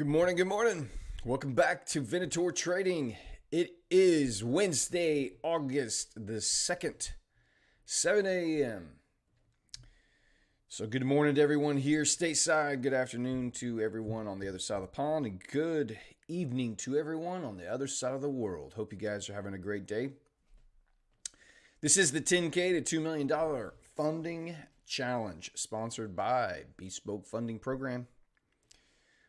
Good morning. Good morning. Welcome back to Venator Trading. It is Wednesday, August the 2nd, 7 a.m. So, good morning to everyone here stateside. Good afternoon to everyone on the other side of the pond. And good evening to everyone on the other side of the world. Hope you guys are having a great day. This is the $10K to $2 million funding challenge sponsored by Bespoke Funding Program.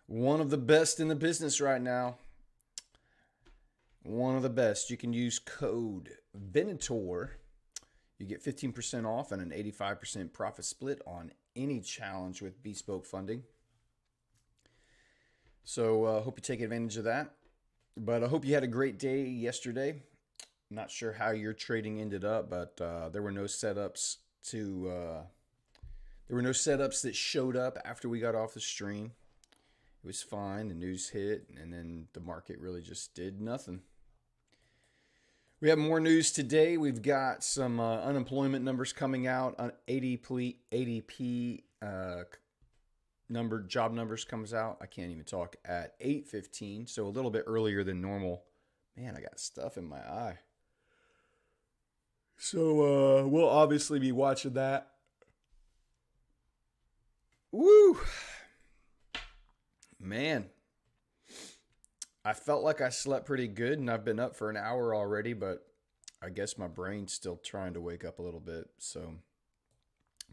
One of the best in the business right now. One of the best. You can use code Venator. You get 15% off and an 85% profit split on any challenge with Bespoke Funding. So hope you take advantage of that. But I hope you had a great day yesterday. Not sure how your trading ended up, but there were no setups that showed up after we got off the stream. It was fine. The news hit, and then the market really just did nothing. We have more news today. We've got some unemployment numbers coming out. ADP job numbers comes out. I can't even talk at 8:15, so a little bit earlier than normal. Man, I got stuff in my eye. So we'll obviously be watching that. Woo! Man, I felt like I slept pretty good, and I've been up for an hour already, but I guess my brain's still trying to wake up a little bit.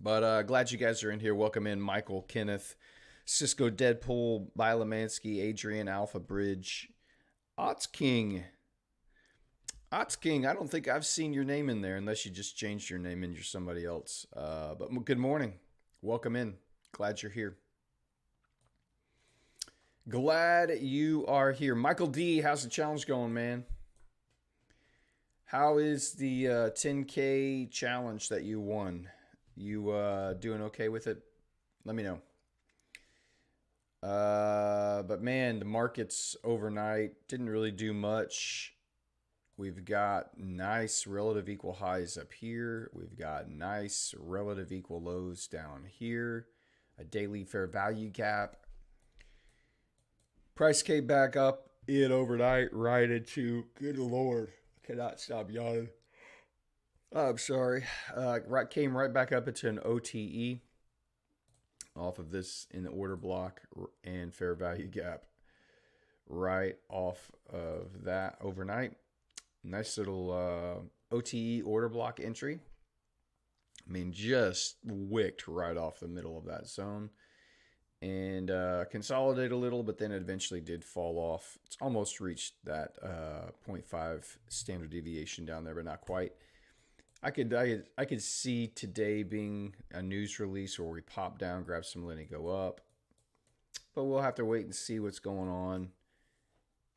But glad you guys are in here. Welcome in Michael, Kenneth, Cisco, Deadpool, Biolamansky, Adrian, Alpha Bridge, Otts King. Otts King, I don't think I've seen your name in there unless you just changed your name and you're somebody else. But good morning. Welcome in. Glad you're here. Glad you are here. Michael D, how's the challenge going, man? How is the 10K challenge that you won? You doing okay with it? Let me know. But man, the markets overnight didn't really do much. We've got nice relative equal highs up here. We've got nice relative equal lows down here. A daily fair value gap. Price came back up in overnight right into, good Lord, I cannot stop yawning. I'm sorry. Came right back up into an OTE off of this in the order block and fair value gap right off of that overnight. Nice little OTE order block entry. I mean, just wicked right off the middle of that zone. And consolidate a little, but then it eventually did fall off. It's almost reached that 0.5 standard deviation down there, but not quite. I could see today being a news release where we pop down, grab some money, go up. But we'll have to wait and see what's going on.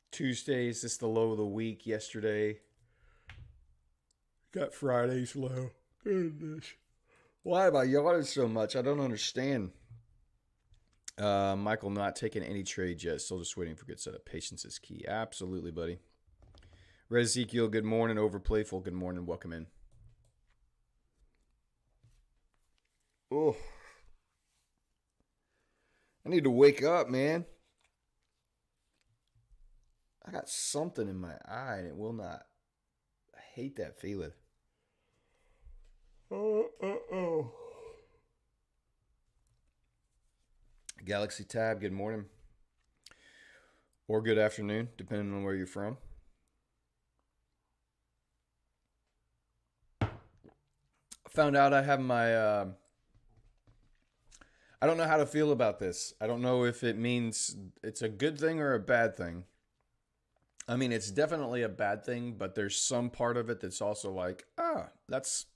Tuesday, is this the low of the week? Yesterday, got Friday's low. Goodness. Why am I yawning so much? I don't understand. Michael not taking any trades yet. Still just waiting for good setup. Patience is key. Absolutely, buddy. Red Ezekiel, good morning. Overplayful, good morning. Welcome in. Oh, I need to wake up, man. I got something in my eye and it will not. I hate that feeling. Oh. Galaxy Tab, good morning. Or good afternoon, depending on where you're from. I found out I have my... I don't know how to feel about this. I don't know if it means it's a good thing or a bad thing. I mean, it's definitely a bad thing, but there's some part of it that's also like, that's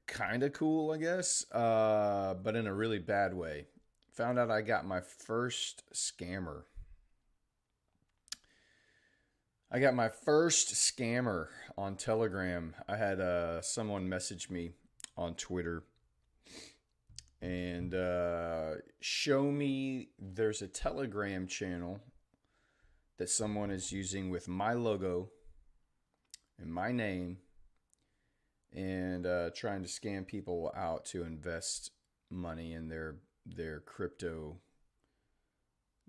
kind of cool, I guess, but in a really bad way. Found out I got my first scammer. On Telegram. I had someone message me on Twitter and show me there's a Telegram channel that someone is using with my logo and my name and trying to scam people out to invest money in their crypto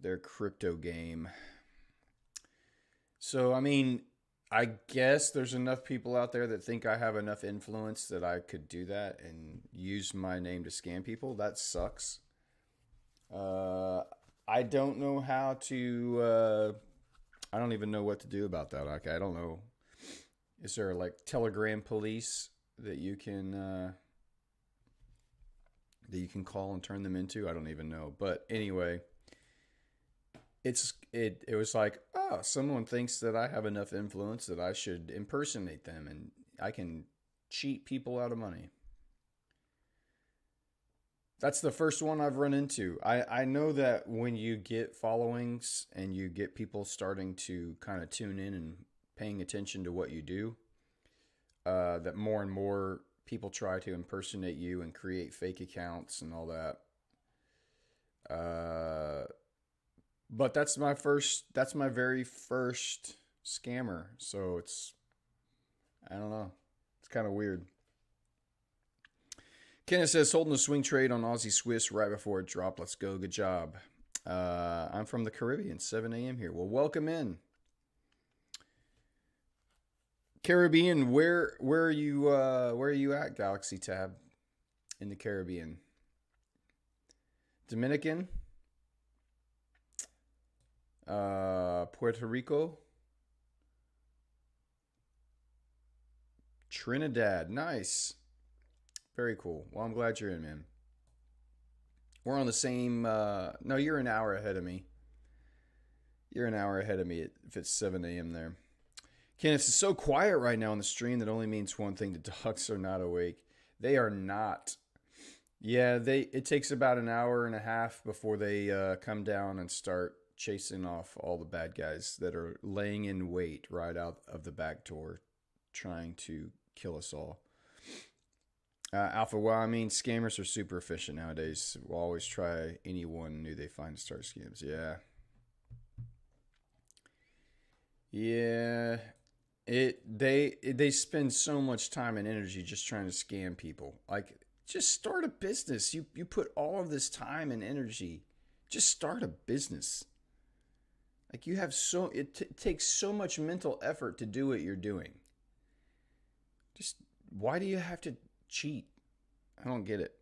their crypto game. So, I mean, I guess there's enough people out there that think I have enough influence that I could do that and use my name to scam people. That sucks. Uh, I don't know how to. I don't even know what to do about that. Like, I don't know. Is there like Telegram police that you can call and turn them into? I don't even know. But anyway, it was like, oh, someone thinks that I have enough influence that I should impersonate them and I can cheat people out of money. That's the first one I've run into. I know that when you get followings and you get people starting to kind of tune in and paying attention to what you do, that more and more people try to impersonate you and create fake accounts and all that. Uh, but that's my very first scammer. So I don't know. It's kind of weird. Kenneth says, holding a swing trade on Aussie Swiss right before it dropped. Let's go. Good job. I'm from the Caribbean, 7 a.m. here. Well, welcome in. Caribbean, where are you at, Galaxy Tab? In the Caribbean. Dominican? Puerto Rico? Trinidad. Nice. Very cool. Well, I'm glad you're in, man. We're on the same. No, you're an hour ahead of me. You're an hour ahead of me if it's 7 a.m. there. Kenneth, it's so quiet right now on the stream that only means one thing: the dogs are not awake. They are not. Yeah, it takes about an hour and a half before they come down and start chasing off all the bad guys that are laying in wait right out of the back door, trying to kill us all. Alpha, well, I mean, scammers are super efficient nowadays. We'll always try anyone new they find to start scams. Yeah. Yeah. They spend so much time and energy just trying to scam people. Like, just start a business. You put all of this time and energy. Just start a business. Like, you have it takes so much mental effort to do what you're doing. Just why do you have to cheat? I don't get it.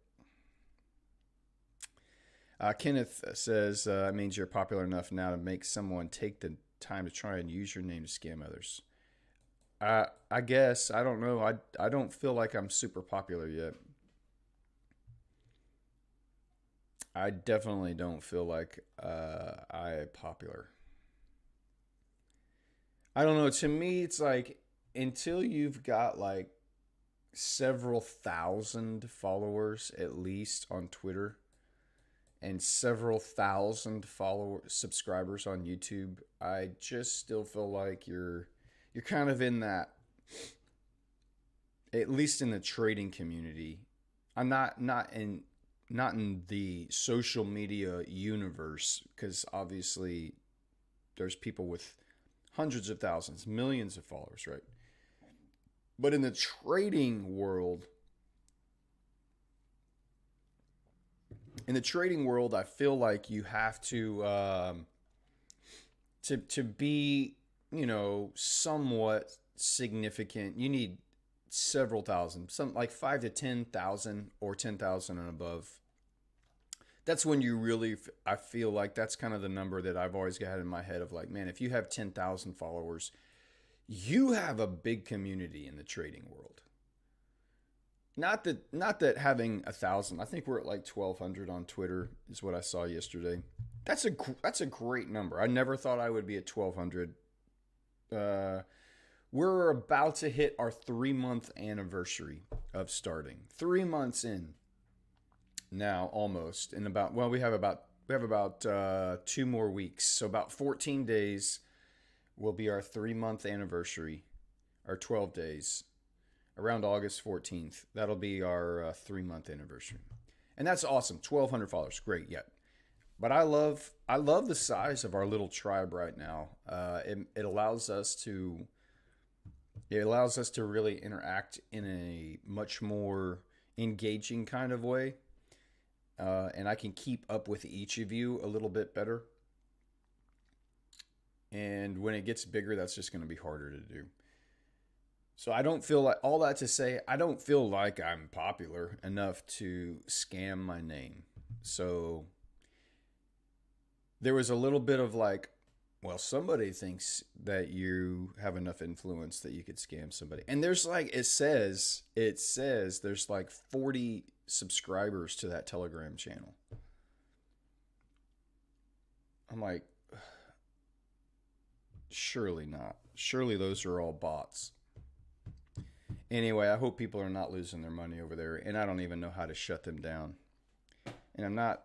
Kenneth says, it means you're popular enough now to make someone take the time to try and use your name to scam others. I guess. I don't know. I don't feel like I'm super popular yet. I definitely don't feel like I'm popular. I don't know. To me, it's like until you've got like several thousand followers at least on Twitter and several thousand subscribers on YouTube, I just still feel like you're kind of in that, at least in the trading community. I'm not in the social media universe, because obviously there's people with hundreds of thousands, millions of followers, right? But in the trading world, I feel like you have to be, somewhat significant. You need several thousand, some like 5 to 10,000 or 10,000 and above. That's when you really, I feel like that's kind of the number that I've always got in my head of like, man, if you have 10,000 followers, you have a big community in the trading world. Not that having 1,000. I think we're at like 1,200 on Twitter is what I saw yesterday. That's a great number. I never thought I would be at 1,200. We're about to hit our 3-month anniversary of starting. 3 months in now, almost. In about, well, we have about 2 more weeks, so about 14 days will be our 3-month anniversary, our 12 days, around August 14th. That'll be our 3-month anniversary. And that's awesome. 1,200 followers. Great. Yeah. But I love the size of our little tribe right now. It allows us to really interact in a much more engaging kind of way. And I can keep up with each of you a little bit better. And when it gets bigger, that's just going to be harder to do. So I don't feel like, all that to say, I don't feel like I'm popular enough to scam my name. So there was a little bit of like, well, somebody thinks that you have enough influence that you could scam somebody. And there's like, it says there's like 40 subscribers to that Telegram channel. I'm like, surely not. Surely those are all bots. Anyway, I hope people are not losing their money over there, and I don't even know how to shut them down. And I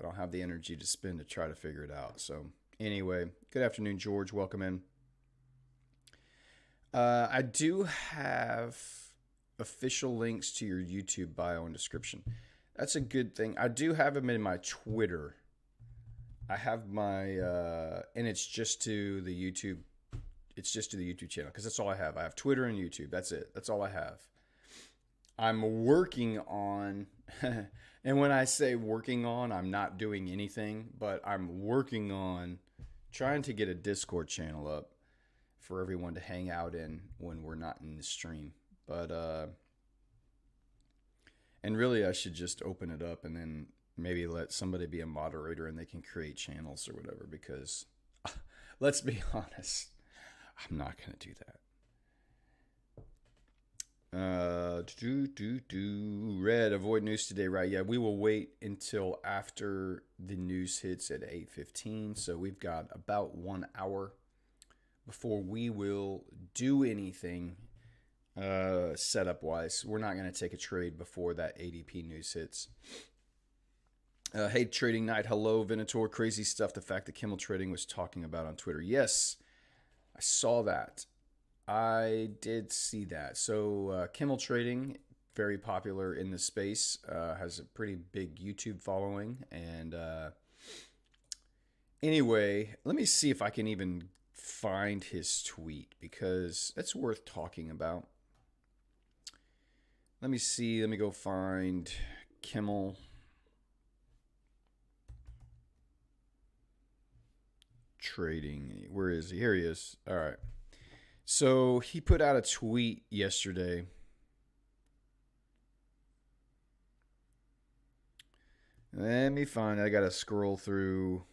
don't have the energy to spend to try to figure it out. So anyway, good afternoon, George. Welcome in. I do have official links to your YouTube bio and description. That's a good thing. I do have them in my Twitter. I have my, and it's just to the YouTube. It's just to the YouTube channel because that's all I have. I have Twitter and YouTube. That's it. That's all I have. I'm working on, and when I say working on, I'm not doing anything, but I'm working on trying to get a Discord channel up for everyone to hang out in when we're not in the stream. But, and really I should just open it up and then maybe let somebody be a moderator and they can create channels or whatever, because let's be honest, I'm not going to do that. Red, avoid news today, right? Yeah, we will wait until after the news hits at 8:15. So we've got about 1 hour before we will do anything setup wise. We're not going to take a trade before that ADP news hits. Hey, Trading Night. Hello, Venator. Crazy stuff. The fact that Kimmel Trading was talking about on Twitter. Yes, I saw that. I did see that. So Kimmel Trading, very popular in the space, has a pretty big YouTube following. And anyway, let me see if I can even find his tweet because that's worth talking about. Let me see. Let me go find Kimmel Trading. Where is he? Here he is. All right. So he put out a tweet yesterday. Let me find it. I got to scroll through.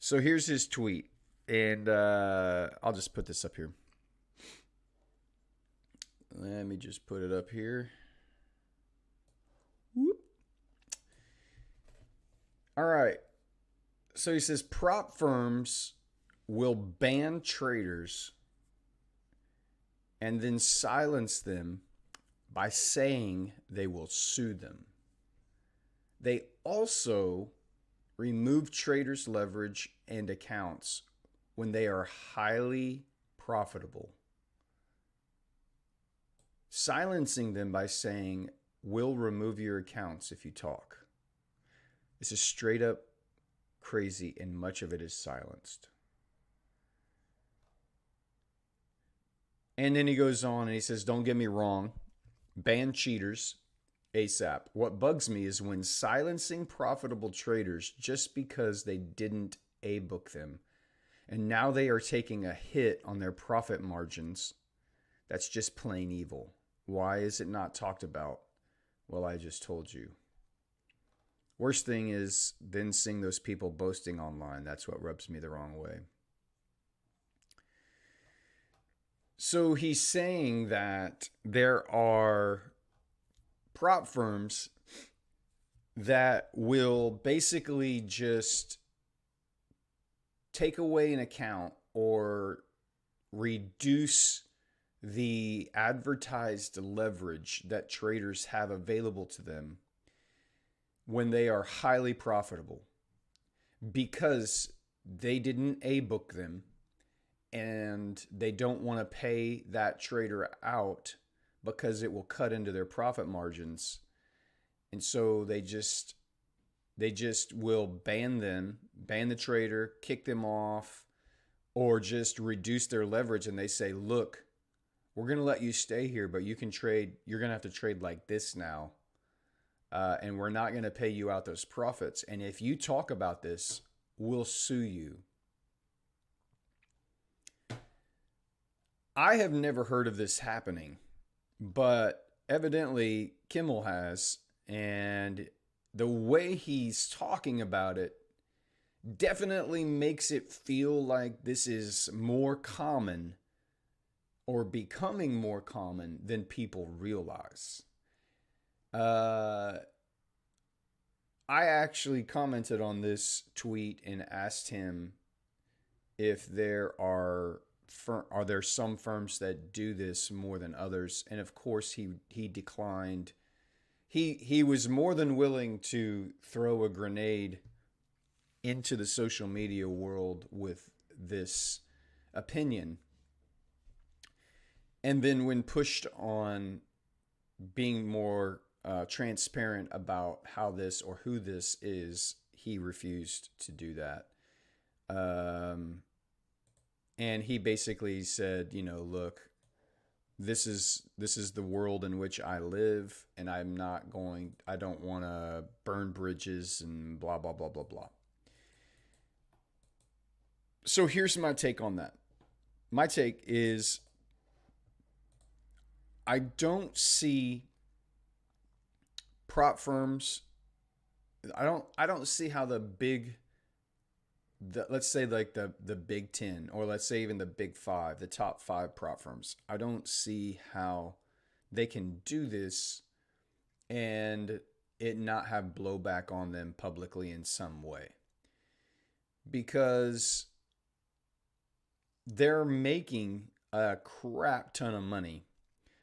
So here's his tweet. And I'll just put this up here. Let me just put it up here. Whoop. All right. So he says prop firms will ban traders and then silence them by saying they will sue them. They also remove traders' leverage and accounts when they are highly profitable. Silencing them by saying, we'll remove your accounts if you talk. This is straight up crazy, and much of it is silenced. And then he goes on and he says, don't get me wrong, ban cheaters ASAP. What bugs me is when silencing profitable traders just because they didn't A-book them, and now they are taking a hit on their profit margins. That's just plain evil. Why is it not talked about? Well, I just told you. Worst thing is then seeing those people boasting online. That's what rubs me the wrong way. So he's saying that there are prop firms that will basically just take away an account or reduce the advertised leverage that traders have available to them when they are highly profitable because they didn't A-book them and they don't want to pay that trader out because it will cut into their profit margins. And so they just will ban the trader, kick them off, or just reduce their leverage. And they say, look, we're going to let you stay here, but you can trade. You're going to have to trade like this now. and we're not going to pay you out those profits. And if you talk about this, we'll sue you. I have never heard of this happening, but evidently Kimmel has. And the way he's talking about it definitely makes it feel like this is more common or becoming more common than people realize. I actually commented on this tweet and asked him if are there some firms that do this more than others, and of course he declined. He was more than willing to throw a grenade into the social media world with this opinion. And then when pushed on being more transparent about how this or who this is, he refused to do that. And he basically said, look, this is the world in which I live, and I don't want to burn bridges and blah, blah, blah, blah, blah. So here's my take on that. My take is I don't see prop firms. I don't see how let's say like the Big 10, or let's say even the Big 5, the top 5 prop firms. I don't see how they can do this and it not have blowback on them publicly in some way, because they're making a crap ton of money.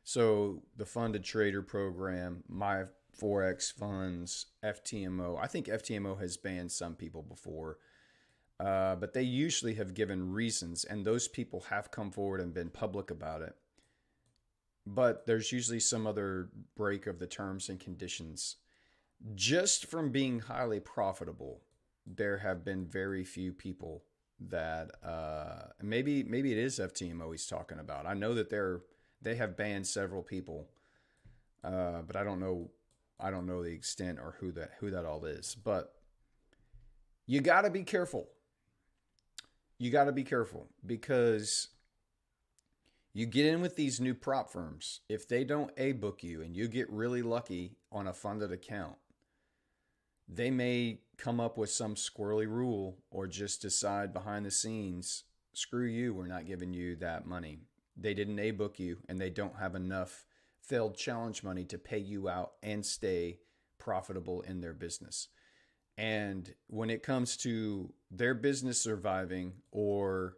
So the funded trader program, my Forex funds, FTMO. I think FTMO has banned some people before, but they usually have given reasons, and those people have come forward and been public about it. But there's usually some other break of the terms and conditions. Just from being highly profitable, there have been very few people that maybe it is FTMO he's talking about. I know that they have banned several people, but I don't know the extent or who that all is. But you got to be careful. You got to be careful, because you get in with these new prop firms. If they don't A-book you and you get really lucky on a funded account, they may come up with some squirrely rule or just decide behind the scenes, screw you, we're not giving you that money. They didn't A-book you, and they don't have enough failed challenge money to pay you out and stay profitable in their business. And when it comes to their business surviving or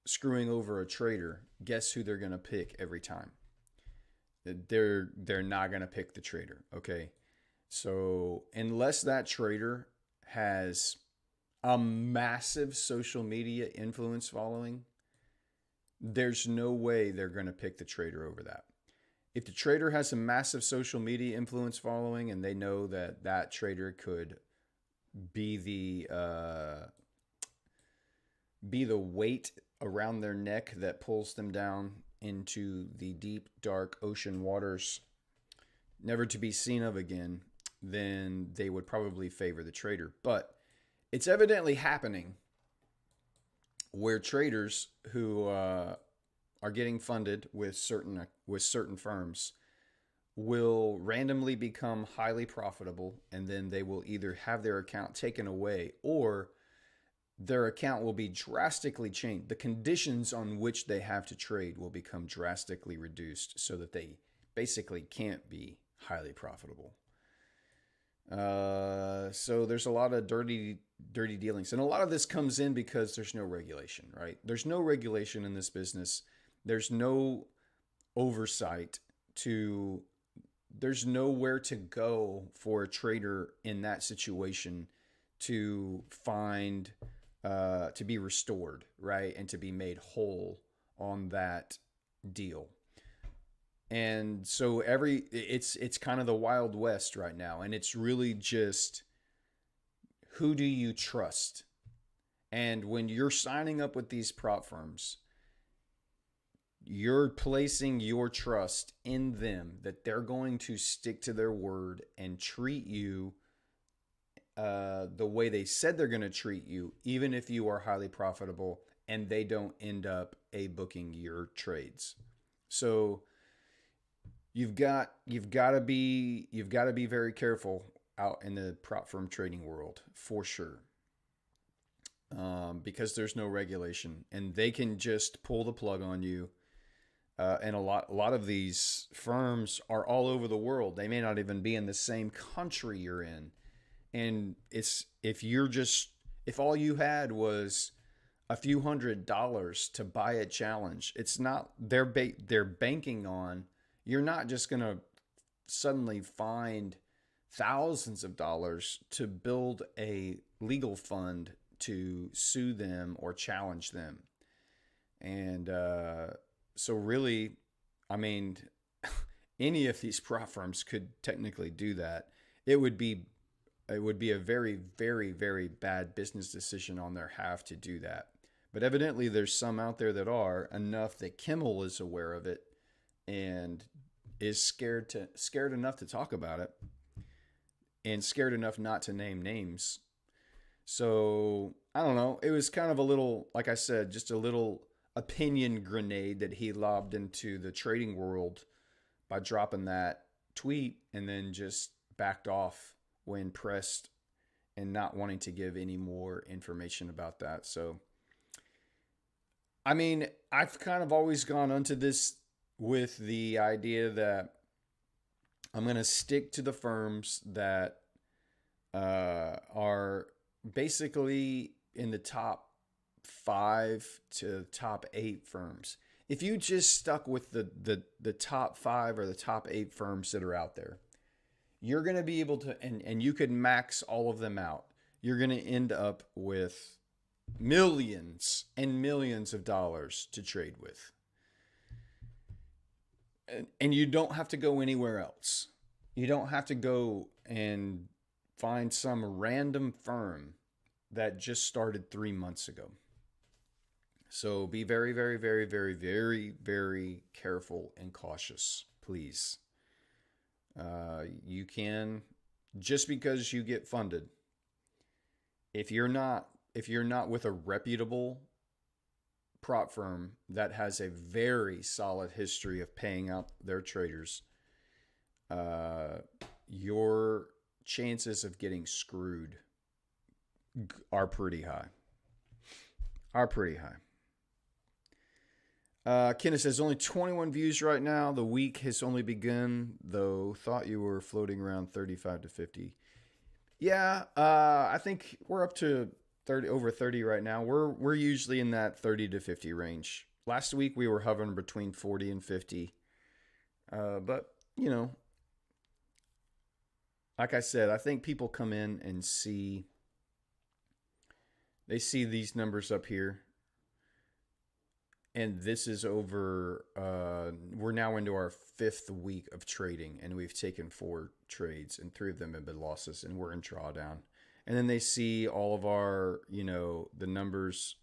screwing over a trader, guess who they're going to pick every time? They're not going to pick the trader, okay? So unless that trader has a massive social media influence following, there's no way they're going to pick the trader over that. If the trader has a massive social media influence following and they know that that trader could be the weight around their neck that pulls them down into the deep, dark ocean waters, never to be seen of again, then they would probably favor the trader. But it's evidently happening where traders who are getting funded with certain firms will randomly become highly profitable, and then they will either have their account taken away or their account will be drastically changed. The conditions on which they have to trade will become drastically reduced so that they basically can't be highly profitable. So there's a lot of dirty dealings. And a lot of this comes in because there's no regulation, right? There's no regulation in this business. There's no oversight there's nowhere to go for a trader in that situation to find, to be restored, right? And to be made whole on that deal. And so it's kind of the Wild West right now. And it's really just, who do you trust? And when you're signing up with these prop firms, you're placing your trust in them that they're going to stick to their word and treat you the way they said they're going to treat you, even if you are highly profitable and they don't end up a booking your trades. So you've got to be very careful out in the prop firm trading world for sure, because there's no regulation and they can just pull the plug on you. And a lot of these firms are all over the world. They may not even be in the same country you're in. And it's if all you had was a few $100s to buy a challenge, it's not they're banking on you're not just gonna suddenly find thousands of dollars to build a legal fund to sue them or challenge them. And so really, I mean, any of these prop firms could technically do that. It would be it would be a very, very, very bad business decision on their half to do that. But evidently, there's some out there that are enough that Kimmel is aware of it and is scared enough to talk about it and scared enough not to name names. So I don't know. It was kind of a little, like I said, just a little opinion grenade that he lobbed into the trading world by dropping that tweet and then just backed off when pressed and not wanting to give any more information about that. So, I mean, I've kind of always gone into this with the idea that I'm going to stick to the firms that are basically in the top 5 to top 8 firms. If you just stuck with the top 5 or the top 8 firms that are out there, you're going to be able to, and you could max all of them out. You're going to end up with millions and millions of dollars to trade with. And you don't have to go anywhere else. You don't have to go and find some random firm that just started 3 months ago. So be very, very, very, very, very, very careful and cautious, please. You can, just because you get funded, if you're not with a reputable prop firm that has a very solid history of paying out their traders, your chances of getting screwed are pretty high. Kenneth says only 21 views right now. The week has only begun, though. Thought you were floating around 35 to 50. Yeah, I think we're up to 30, over 30 right now. We're usually in that 30 to 50 range. Last week we were hovering between 40 and 50. But you know, like I said, I think people come in and see these numbers up here. And this is over, we're now into our 5th week of trading, and we've taken 4 trades, and 3 of them have been losses, and we're in drawdown. And then they see all of our, the numbers,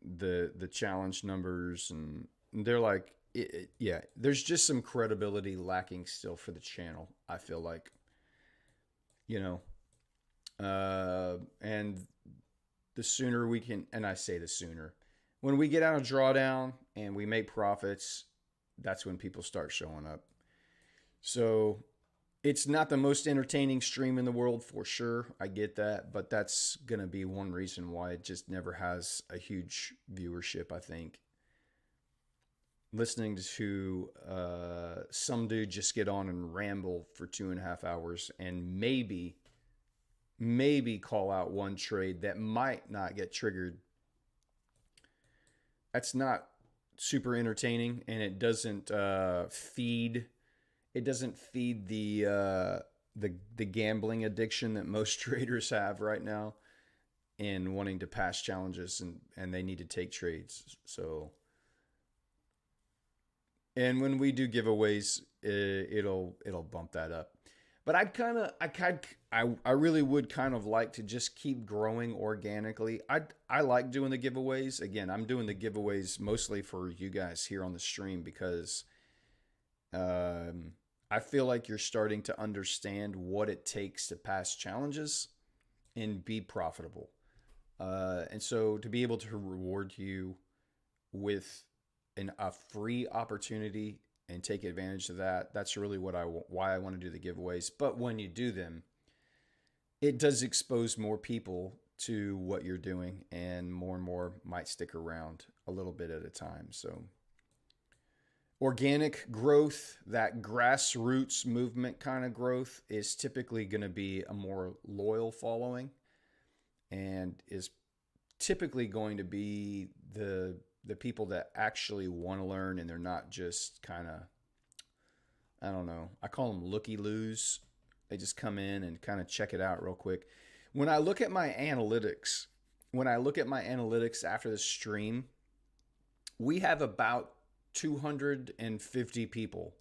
the challenge numbers, and they're like, yeah, there's just some credibility lacking still for the channel, I feel like. And the sooner we can, and I say the sooner, when we get out of drawdown and we make profits, that's when people start showing up. So it's not the most entertaining stream in the world for sure. I get that, but that's going to be one reason why it just never has a huge viewership, I think. Listening to some dude just get on and ramble for 2.5 hours and maybe call out one trade that might not get triggered. That's not super entertaining, and it doesn't feed the gambling addiction that most traders have right now in wanting to pass challenges and they need to take trades. So, and when we do giveaways, it'll bump that up. But I really would kind of like to just keep growing organically. I like doing the giveaways. Again, I'm doing the giveaways mostly for you guys here on the stream because um, I feel like you're starting to understand what it takes to pass challenges and be profitable. And so to be able to reward you with a free opportunity and take advantage of that, that's really why I want to do the giveaways. But when you do them, it does expose more people to what you're doing, and more might stick around a little bit at a time. So organic growth, that grassroots movement kind of growth, is typically going to be a more loyal following and is typically going to be the people that actually want to learn, and they're not just kind of, I don't know, I call them looky loos. They just come in and kind of check it out real quick. When I look at my analytics, after the stream, we have about 250 people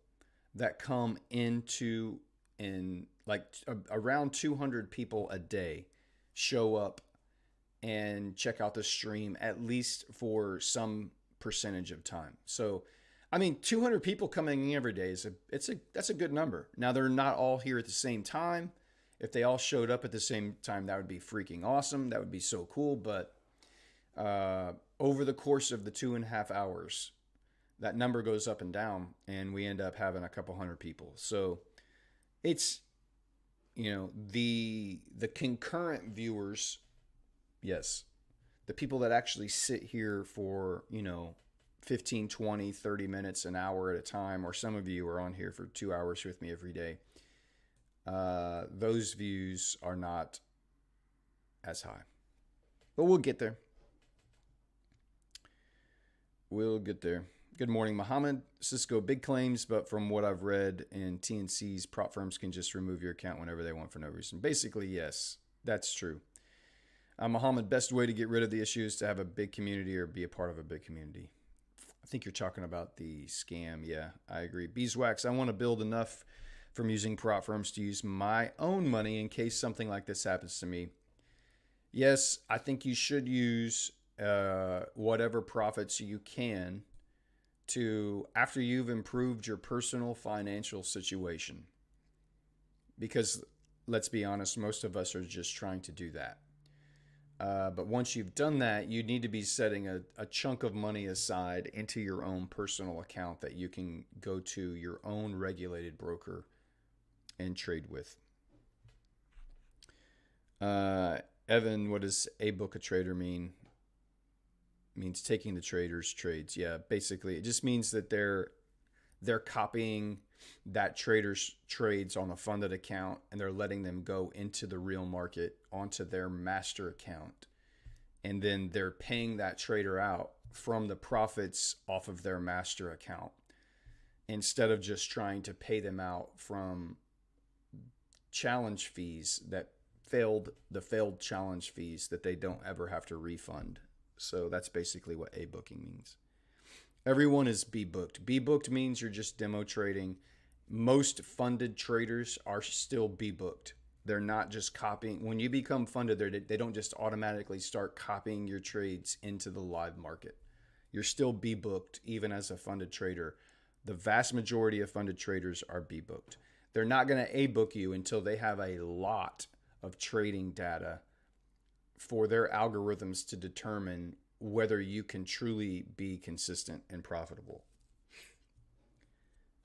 that come into, and like around 200 people a day show up and check out the stream at least for some percentage of time. So, I mean, 200 people coming in every day that's a good number. Now they're not all here at the same time. If they all showed up at the same time, that would be freaking awesome. That would be so cool. But over the course of the 2.5 hours, that number goes up and down, and we end up having a couple hundred people. So it's, the concurrent viewers. Yes. The people that actually sit here for, 15, 20, 30 minutes, an hour at a time, or some of you are on here for 2 hours with me every day. Those views are not as high. But we'll get there. Good morning, Mohammed. Cisco, big claims, but from what I've read in TNC's, prop firms can just remove your account whenever they want for no reason. Basically, yes, that's true. Mohammed, best way to get rid of the issue is to have a big community or be a part of a big community. I think you're talking about the scam. Yeah, I agree. Beeswax, I want to build enough from using prop firms to use my own money in case something like this happens to me. Yes, I think you should use whatever profits you can to, after you've improved your personal financial situation. Because let's be honest, most of us are just trying to do that. But once you've done that, you need to be setting a chunk of money aside into your own personal account that you can go to your own regulated broker and trade with. Evan, what does a book a trader mean? It means taking the trader's trades. Yeah, basically, it just means that they're copying that trader's trades on a funded account, and they're letting them go into the real market onto their master account. And then they're paying that trader out from the profits off of their master account, instead of just trying to pay them out from challenge fees the failed challenge fees that they don't ever have to refund. So that's basically what a booking means. Everyone is be booked. Be booked means you're just demo trading. Most funded traders are still be booked. They're not just copying. When you become funded, they don't just automatically start copying your trades into the live market. You're still be booked even as a funded trader. The vast majority of funded traders are be booked. They're not going to a book you until they have a lot of trading data for their algorithms to determine whether you can truly be consistent and profitable.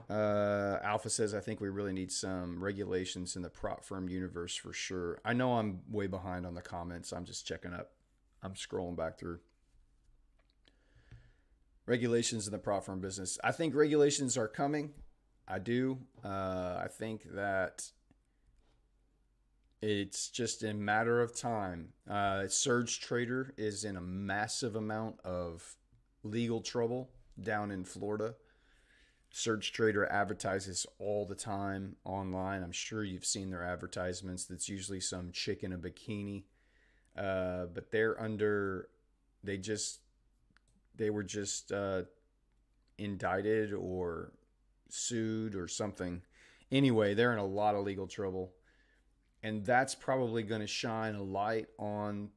Alpha says, I think we really need some regulations in the prop firm universe for sure. I know I'm way behind on the comments. I'm just checking up. I'm scrolling back through. Regulations in the prop firm business. I think regulations are coming. I do. I think that it's just a matter of time. Surge Trader is in a massive amount of legal trouble down in Florida. Surge Trader advertises all the time online. I'm sure you've seen their advertisements. That's usually some chick in a bikini. But they were just indicted or sued or something Anyway, they're in a lot of legal trouble. And that's probably going to shine a light on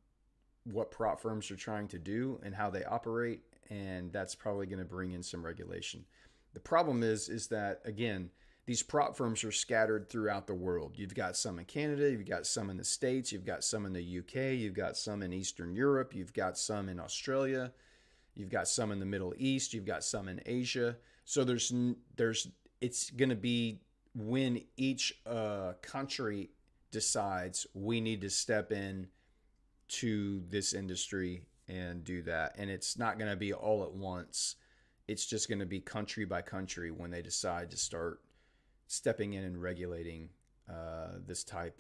what prop firms are trying to do and how they operate. And that's probably going to bring in some regulation. The problem is that, again, these prop firms are scattered throughout the world. You've got some in Canada, you've got some in the States, you've got some in the UK, you've got some in Eastern Europe, you've got some in Australia, you've got some in the Middle East, you've got some in Asia. So it's going to be when each country decides we need to step in to this industry and do that. And it's not going to be all at once. It's just going to be country by country when they decide to start stepping in and regulating this type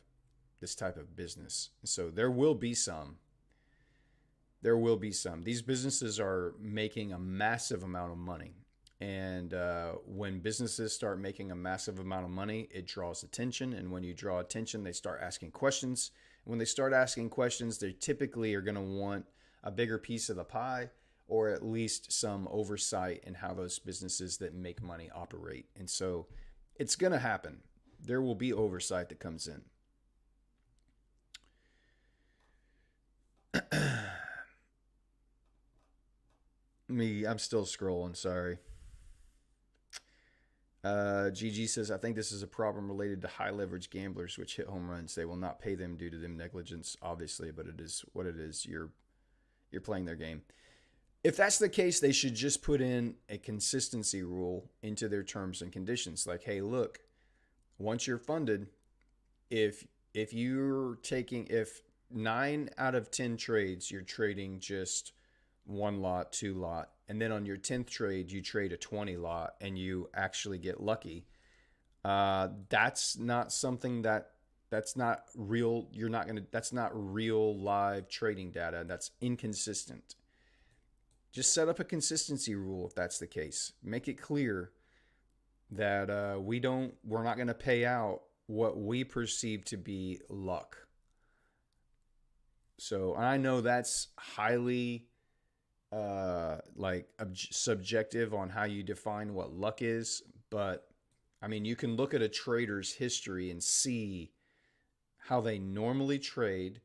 of business. So there will be some. There will be some. These businesses are making a massive amount of money. And when businesses start making a massive amount of money, it draws attention. And when you draw attention, they start asking questions. When they start asking questions, they typically are going to want a bigger piece of the pie, or at least some oversight in how those businesses that make money operate. And so it's going to happen. There will be oversight that comes in. I'm still scrolling, sorry. GG says, I think this is a problem related to high leverage gamblers which hit home runs. They will not pay them due to them negligence, obviously, but it is what it is. You're playing their game. If that's the case, they should just put in a consistency rule into their terms and conditions. Like, hey, look, once you're funded, if 9 out of 10 trades, you're trading just one lot, two lot, and then on your 10th trade, you trade a 20 lot and you actually get lucky. That's not something that's not real. That's not real live trading data. That's inconsistent. Just set up a consistency rule if that's the case. Make it clear that we're not going to pay out what we perceive to be luck. So I know that's highly subjective on how you define what luck is, but I mean, you can look at a trader's history and see how they normally trade,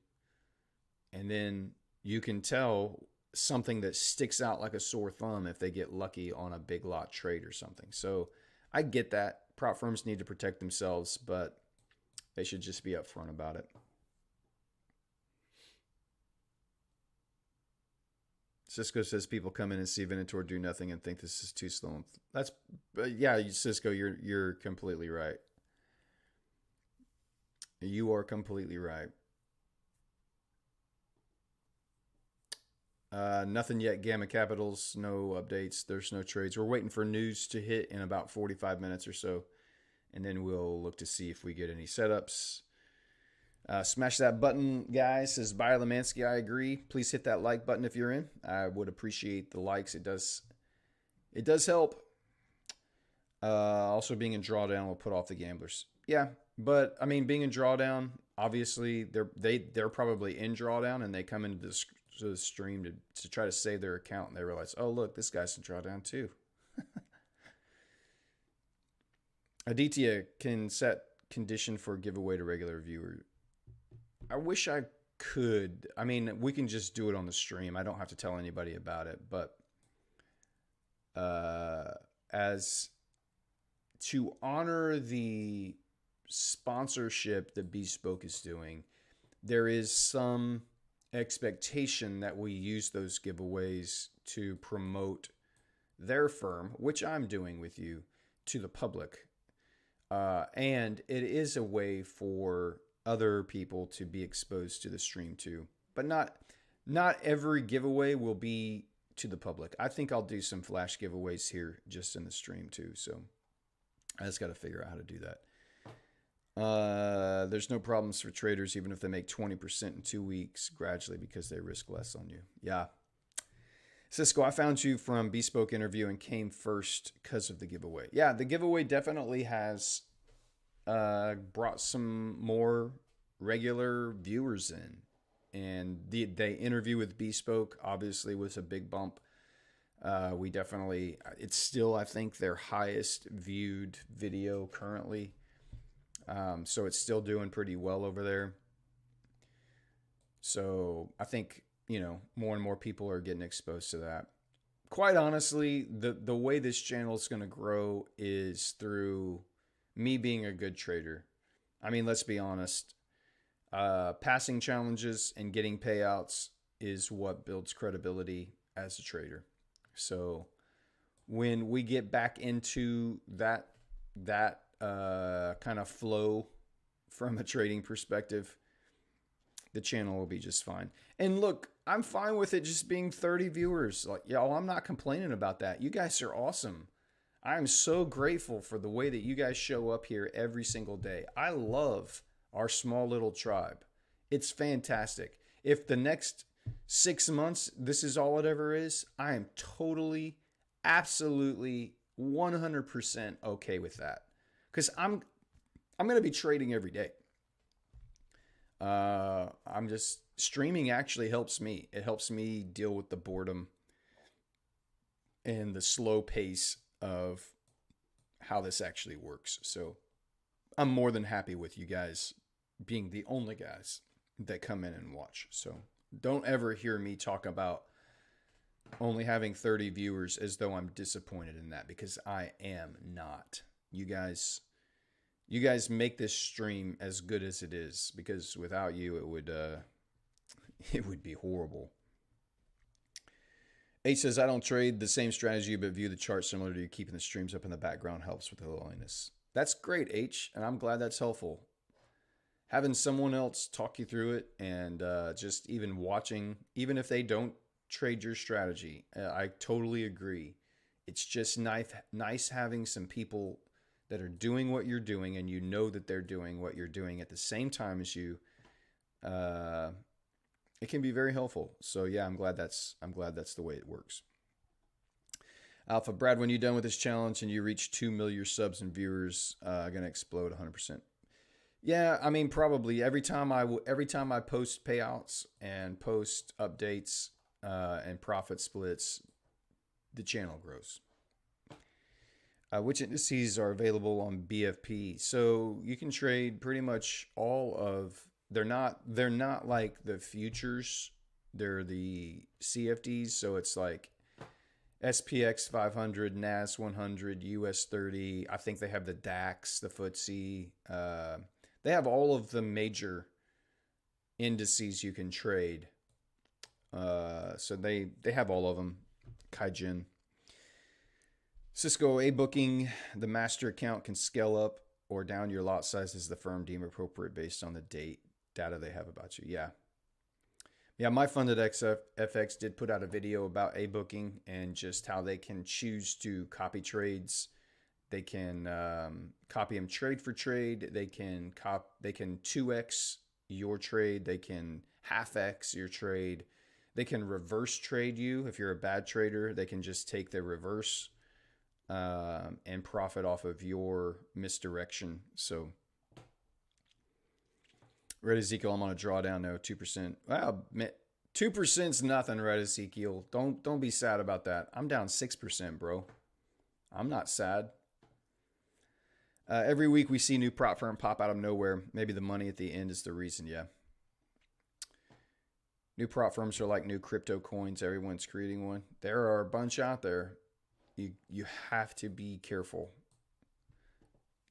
and then you can tell something that sticks out like a sore thumb if they get lucky on a big lot trade or something. So I get that. Prop firms need to protect themselves, but they should just be upfront about it. Cisco says people come in and see Venator do nothing and think this is too slow. That's yeah, Cisco, you're completely right. You are completely right. Nothing yet. Gamma Capitals, no updates. There's no trades. We're waiting for news to hit in about 45 minutes or so, and then we'll look to see if we get any setups. Smash that button, guys. Says Biolemansky, I agree. Please hit that like button if you're in. I would appreciate the likes. It does help. Also, being in drawdown will put off the gamblers. Yeah, but I mean, being in drawdown, obviously they're probably in drawdown and they come into the stream to try to save their account and they realize, oh look, this guy's in drawdown too. Aditya can set condition for giveaway to regular viewer. I wish I could. I mean, we can just do it on the stream. I don't have to tell anybody about it. But as to honor the sponsorship that Bespoke is doing, there is some expectation that we use those giveaways to promote their firm, which I'm doing with you, to the public. And it is a way for other people to be exposed to the stream too. But not every giveaway will be to the public. I think I'll do some flash giveaways here just in the stream too. So I just got to figure out how to do that. There's no problems for traders even if they make 20% in 2 weeks gradually because they risk less on you. Yeah. Cisco, I found you from Bespoke Interview and came first because of the giveaway. Yeah, the giveaway definitely has brought some more regular viewers in. And the interview with Bespoke obviously was a big bump. It's still, I think, their highest viewed video currently. So it's still doing pretty well over there. So I think, more and more people are getting exposed to that. Quite honestly, the way this channel is going to grow is through me being a good trader. I mean, let's be honest. Passing challenges and getting payouts is what builds credibility as a trader. So when we get back into that kind of flow from a trading perspective, the channel will be just fine. And look, I'm fine with it just being 30 viewers. Like, y'all, I'm not complaining about that. You guys are awesome. I'm so grateful for the way that you guys show up here every single day. I love our small little tribe. It's fantastic. If the next 6 months, this is all it ever is, I am totally, absolutely, 100% okay with that. Because I'm going to be trading every day. I'm just streaming actually helps me. It helps me deal with the boredom and the slow pace of how this actually works. So I'm more than happy with you guys being the only guys that come in and watch. So don't ever hear me talk about only having 30 viewers as though I'm disappointed in that, because I am not. You guys make this stream as good as it is, because without you it would be horrible. H says, I don't trade the same strategy, but view the chart similar to you. Keeping the streams up in the background helps with the loneliness. That's great, H, and I'm glad that's helpful. Having someone else talk you through it, and just even watching, even if they don't trade your strategy, I totally agree. It's just nice having some people that are doing what you're doing, and you know that they're doing what you're doing at the same time as you. It can be very helpful. So yeah, I'm glad that's the way it works. Alpha Brad, when you're done with this challenge and you reach 2 million subs and viewers, gonna explode 100%. Yeah, I mean, probably every time I post payouts and post updates and profit splits, the channel grows. Which indices are available on BFP? So you can trade pretty much all of. They're not like the futures. They're the CFDs. So it's like SPX 500, NAS 100, US 30. I think they have the DAX, the FTSE. They have all of the major indices you can trade. So they have all of them. Kaijin. Cisco A booking, the master account can scale up or down your lot size as the firm deem appropriate based on the data they have about you. Yeah, my fund at FX did put out a video about A booking and just how they can choose to copy trades. They can copy them trade for trade. They can 2x your trade. They can half x your trade. They can reverse trade you if you're a bad trader. They can just take the reverse and profit off of your misdirection. So, Red Ezekiel, I'm on a drawdown now, 2%. Wow, 2%'s nothing, Red Ezekiel. Don't be sad about that. I'm down 6%, bro. I'm not sad. Every week we see new prop firm pop out of nowhere. Maybe the money at the end is the reason, yeah. New prop firms are like new crypto coins. Everyone's creating one. There are a bunch out there. You have to be careful.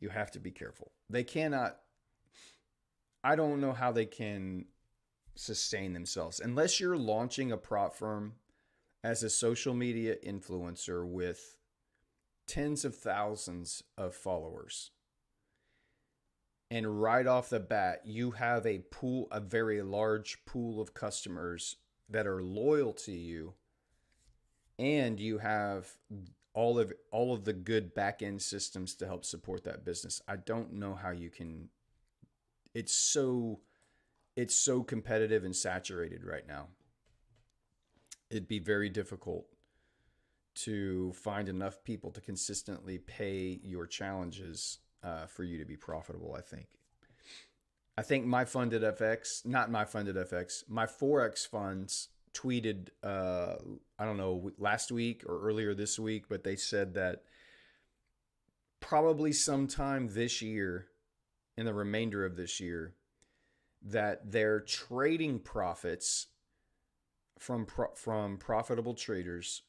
You have to be careful. They cannot. I don't know how they can sustain themselves unless you're launching a prop firm as a social media influencer with tens of thousands of followers. And right off the bat, you have a very large pool of customers that are loyal to you, and you have all of the good back-end systems to help support that business. I don't know how you can. It's so competitive and saturated right now. It'd be very difficult to find enough people to consistently pay your challenges for you to be profitable, I think my fund at FX, not my fund at FX, my Forex funds tweeted, I don't know, last week or earlier this week, but they said that probably sometime this year, in the remainder of this year that their trading profits from profitable traders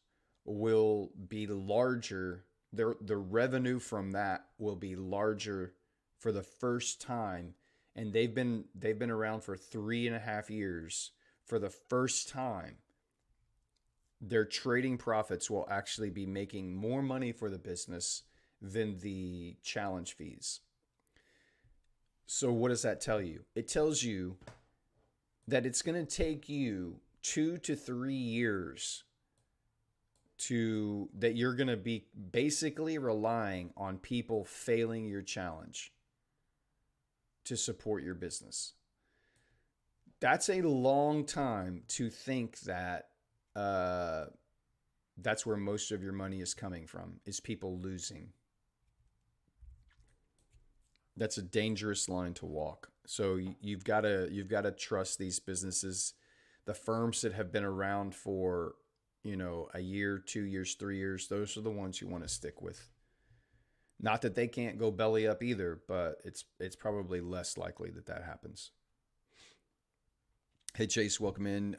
will be larger. The revenue from that will be larger for the first time, and they've been around for 3.5 years. For the first time, their trading profits will actually be making more money for the business than the challenge fees. So what does that tell you? It tells you that it's going to take you 2 to 3 years that you're going to be basically relying on people failing your challenge to support your business. That's a long time to think that that's where most of your money is coming from, is people losing. That's a dangerous line to walk. So you've got to trust these businesses, the firms that have been around for, a year, 2 years, 3 years. Those are the ones you want to stick with. Not that they can't go belly up either, but it's probably less likely that happens. Hey Chase, welcome in.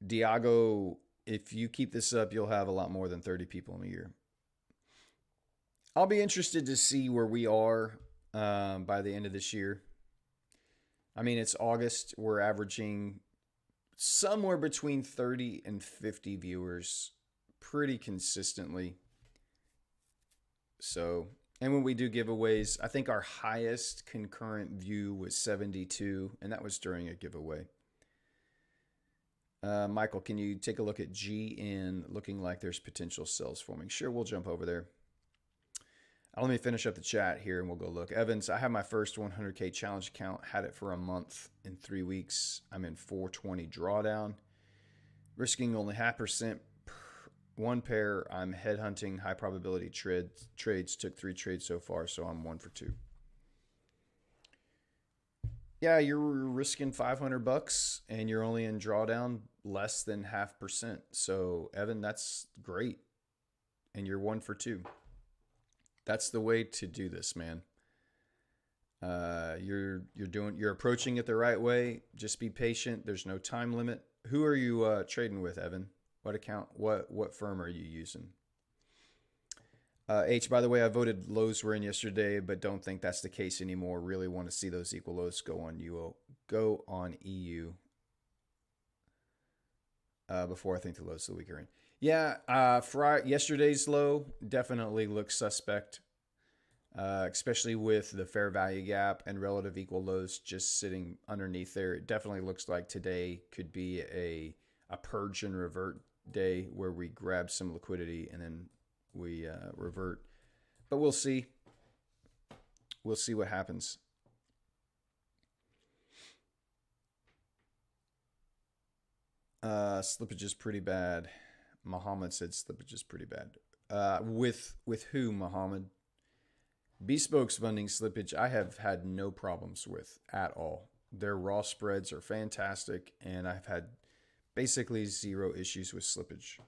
Diago, if you keep this up, you'll have a lot more than 30 people in a year. I'll be interested to see where we are by the end of this year. I mean, it's August. We're averaging somewhere between 30 and 50 viewers pretty consistently. So, and when we do giveaways, I think our highest concurrent view was 72, and that was during a giveaway. Michael, can you take a look at GN looking like there's potential sells forming? Sure, we'll jump over there. Let me finish up the chat here and we'll go look. Evans, I have my first 100K challenge account. Had it for a month. In 3 weeks, I'm in 420 drawdown. Risking only 0.5% one pair. I'm headhunting high probability trades. Took 3 trades so far, so I'm 1 for 2. Yeah, you're risking $500 and you're only in drawdown less than 0.5%. So Evan, that's great. And you're 1 for 2. That's the way to do this, man. You're approaching it the right way. Just be patient. There's no time limit. Who are you trading with, Evan? What account? What firm are you using? H, by the way, I voted lows were in yesterday, but don't think that's the case anymore. Really want to see those equal lows go on EU before I think the lows of the week are in. Yeah, yesterday's low definitely looks suspect, especially with the fair value gap and relative equal lows just sitting underneath there. It definitely looks like today could be a purge and revert day where we grab some liquidity and then we revert. But we'll see. We'll see what happens. Slippage is pretty bad. Muhammad said slippage is pretty bad. With who, Muhammad? Bespoke's funding slippage, I have had no problems with at all. Their raw spreads are fantastic, and I've had basically zero issues with slippage.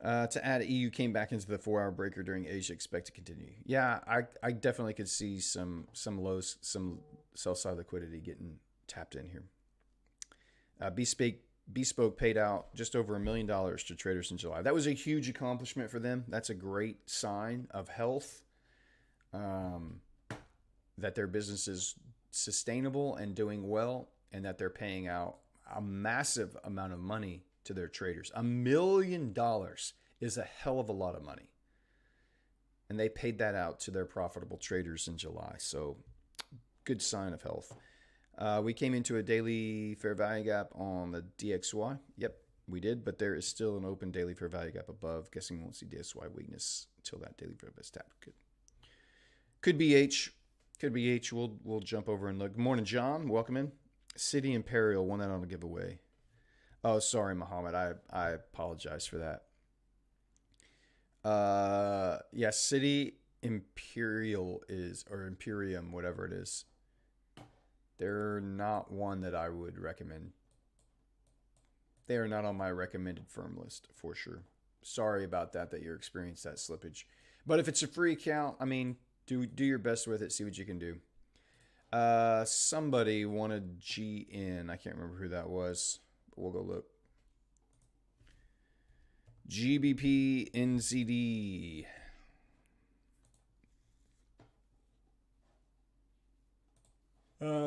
To add, EU came back into the 4-hour breaker during Asia. Expect to continue. Yeah, I definitely could see some lows, some sell side liquidity getting tapped in here. Bespoke paid out just over $1 million to traders in July. That was a huge accomplishment for them. That's a great sign of health, that their business is sustainable and doing well, and that they're paying out a massive amount of money to their traders. $1 million is a hell of a lot of money. And they paid that out to their profitable traders in July. So good sign of health. We came into a daily fair value gap on the DXY. Yep, we did, but there is still an open daily fair value gap above. Guessing we won't see DXY weakness until that daily fair value is tapped. Good. Could be H. Could be H. We'll jump over and look. Good morning, John. Welcome in. City Imperial won that on a giveaway. Oh, sorry, Muhammad. I apologize for that. Yeah, City Imperial or Imperium, whatever it is. They're not one that I would recommend. They are not on my recommended firm list for sure. Sorry about that you're experiencing that slippage. But if it's a free account, I mean, Do your best with it. See what you can do. Somebody wanted GN. I can't remember who that was, but we'll go look. GBP NZD.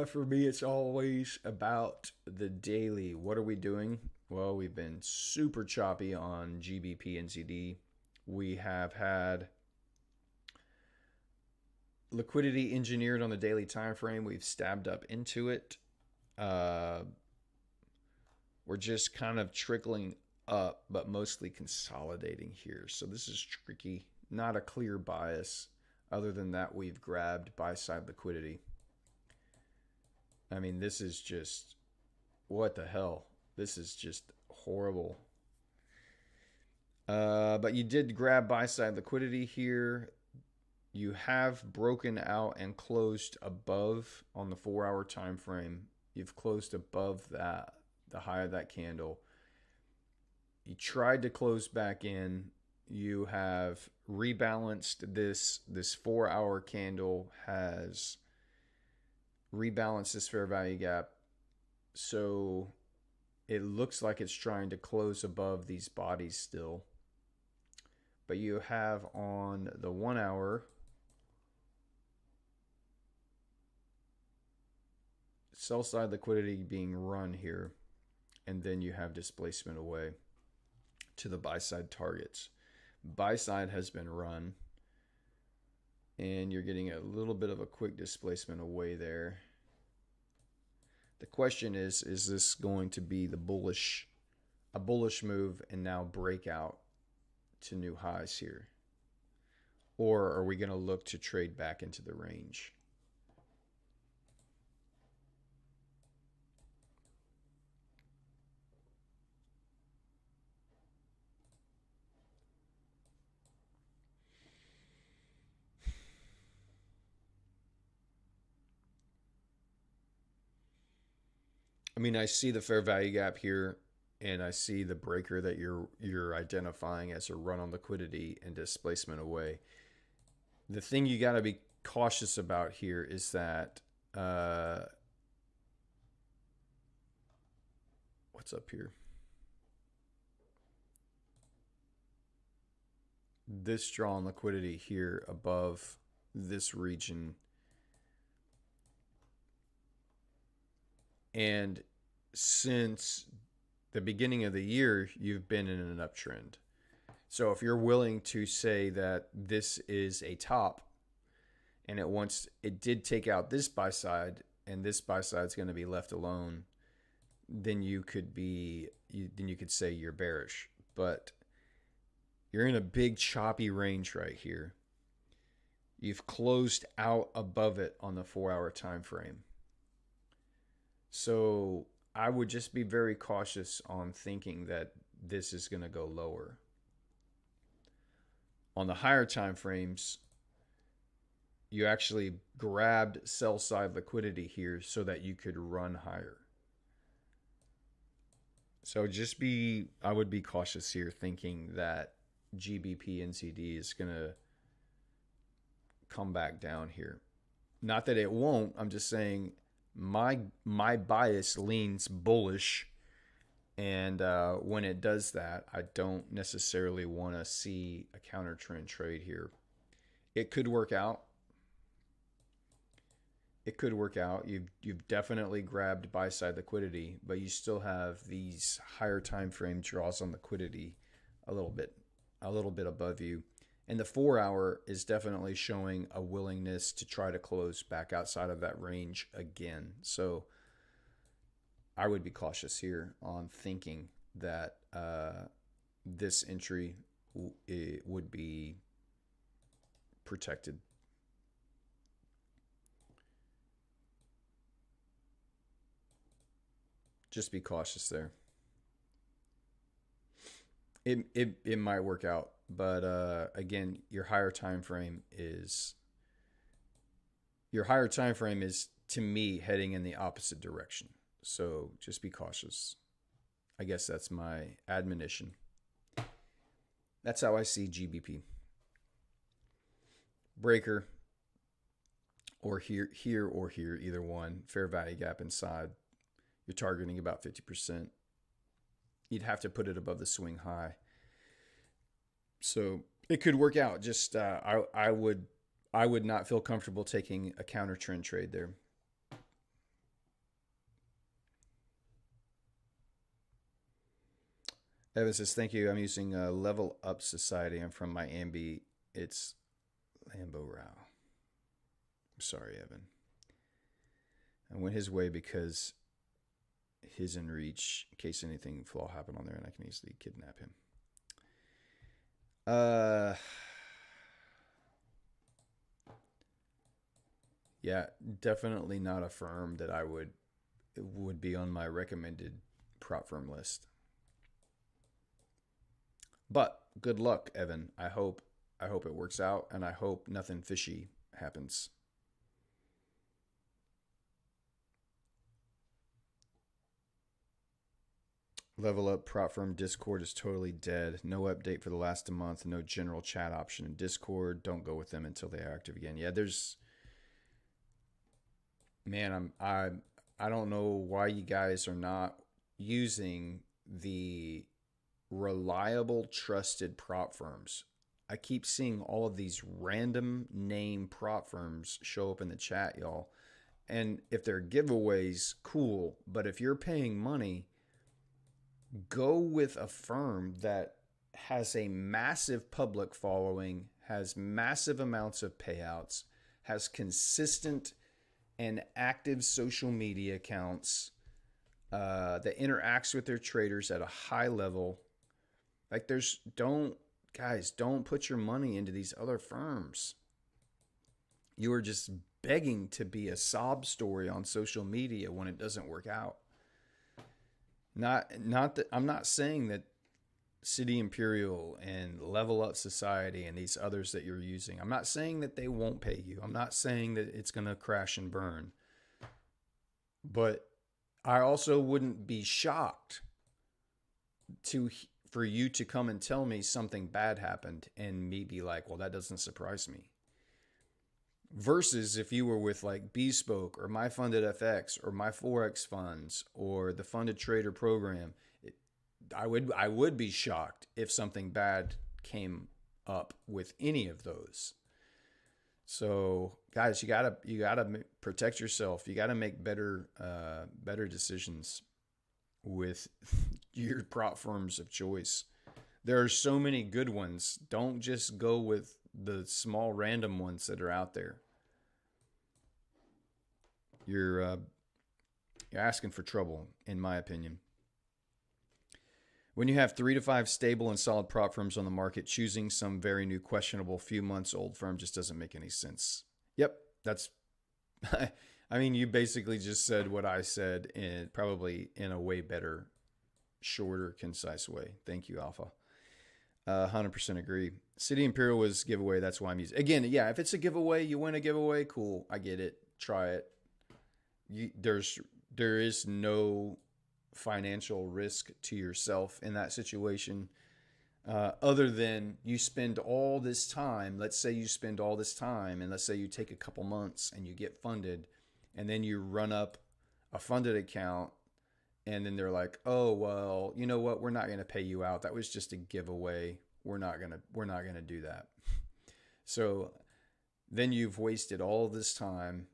For me, it's always about the daily. What are we doing? Well, we've been super choppy on GBP NZD. We have had liquidity engineered on the daily time frame. We've stabbed up into it. We're just kind of trickling up, but mostly consolidating here. So this is tricky. Not a clear bias. Other than that, we've grabbed buy side liquidity. I mean, this is just, what the hell? This is just horrible. But you did grab buy side liquidity here. You have broken out and closed above on the 4-hour time frame. You've closed above that, the high of that candle. You tried to close back in. You have rebalanced this 4-hour candle has rebalanced this fair value gap. So it looks like it's trying to close above these bodies still. But you have on the 1 hour sell side liquidity being run here, and then you have displacement away to the buy side targets. Buy side has been run, and you're getting a little bit of a quick displacement away there. The question is this going to be a bullish move and now breakout to new highs here? Or are we going to look to trade back into the range? I mean, I see the fair value gap here, and I see the breaker that you're identifying as a run on liquidity and displacement away. The thing you got to be cautious about here is that what's up here? This draw on liquidity here above this region. And since the beginning of the year, you've been in an uptrend. So if you're willing to say that this is a top, and it did take out this buy side, and this buy side is going to be left alone, then you could say you're bearish. But you're in a big choppy range right here. You've closed out above it on the 4-hour time frame. So I would just be very cautious on thinking that this is going to go lower. On the higher time frames, you actually grabbed sell side liquidity here so that you could run higher. So I would be cautious here thinking that GBP NZD is going to come back down here. Not that it won't. I'm just saying my bias leans bullish, and when it does that, I don't necessarily want to see a counter trend trade here. It could work out. It could work out. You've definitely grabbed buy side liquidity, but you still have these higher time frame draws on liquidity a little bit above you. And the 4-hour is definitely showing a willingness to try to close back outside of that range again. So I would be cautious here on thinking that this entry would be protected. Just be cautious there. It might work out. But again, your higher time frame is to me heading in the opposite direction. So just be cautious. I guess that's my admonition. That's how I see GBP. Breaker, or here or here, either one. Fair value gap inside. You're targeting about 50%. You'd have to put it above the swing high. So it could work out. Just I would not feel comfortable taking a counter trend trade there. Evan says, thank you. I'm using Level Up Society. I'm from Miami. It's Lambo Rao. I'm sorry, Evan. I went his way because his in reach in case anything flaw happened on there and I can easily kidnap him. Yeah, definitely not a firm that I would be on my recommended prop firm list. But good luck, Evan. I hope it works out, and I hope nothing fishy happens. Level Up prop firm Discord is totally dead. No update for the last month. No general chat option in Discord. Don't go with them until they are active again. Yeah, there's man, I don't know why you guys are not using the reliable, trusted prop firms. I keep seeing all of these random name prop firms show up in the chat, y'all. And if they're giveaways, cool. But if you're paying money, go with a firm that has a massive public following, has massive amounts of payouts, has consistent and active social media accounts, that interacts with their traders at a high level. Like don't put your money into these other firms. You are just begging to be a sob story on social media when it doesn't work out. Not that I'm not saying that City Imperial and Level Up Society and these others that you're using, I'm not saying that they won't pay you. I'm not saying that it's going to crash and burn. But I also wouldn't be shocked for you to come and tell me something bad happened and me be like, well, that doesn't surprise me. Versus if you were with like Bespoke or My Funded FX or My Forex Funds or the Funded Trader Program, I would be shocked if something bad came up with any of those. So guys, you gotta protect yourself. You gotta make better decisions with your prop firms of choice. There are so many good ones. Don't just go with the small random ones that are out there. You're asking for trouble, in my opinion. When you have 3 to 5 stable and solid prop firms on the market, choosing some very new, questionable, few months old firm just doesn't make any sense. Yep, that's. I mean, you basically just said what I said, in probably in a way better, shorter, concise way. Thank you, Alpha. 100% agree. City Imperial was giveaway. That's why I'm using. Again, yeah, if it's a giveaway, you win a giveaway. Cool, I get it. Try it. There is no financial risk to yourself in that situation, other than you spend all this time. Let's say you spend all this time, and let's say you take a couple months and you get funded, and then you run up a funded account, and then they're like, oh, well, you know what, we're not going to pay you out, that was just a giveaway, we're not going to do that. So then you've wasted all this time.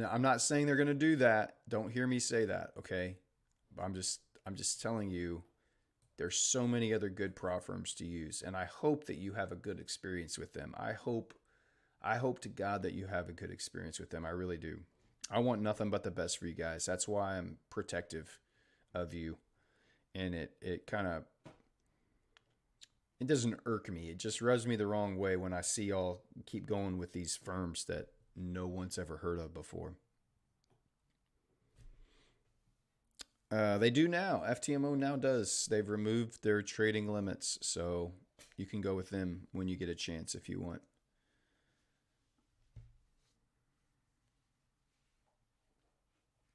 I'm not saying they're going to do that. Don't hear me say that, okay? But I'm just telling you, there's so many other good prop firms to use, and I hope that you have a good experience with them. I hope to God that you have a good experience with them. I really do. I want nothing but the best for you guys. That's why I'm protective of you, and it doesn't irk me. It just rubs me the wrong way when I see y'all keep going with these firms that no one's ever heard of before. They do now. FTMO now does. They've removed their trading limits, so you can go with them when you get a chance if you want.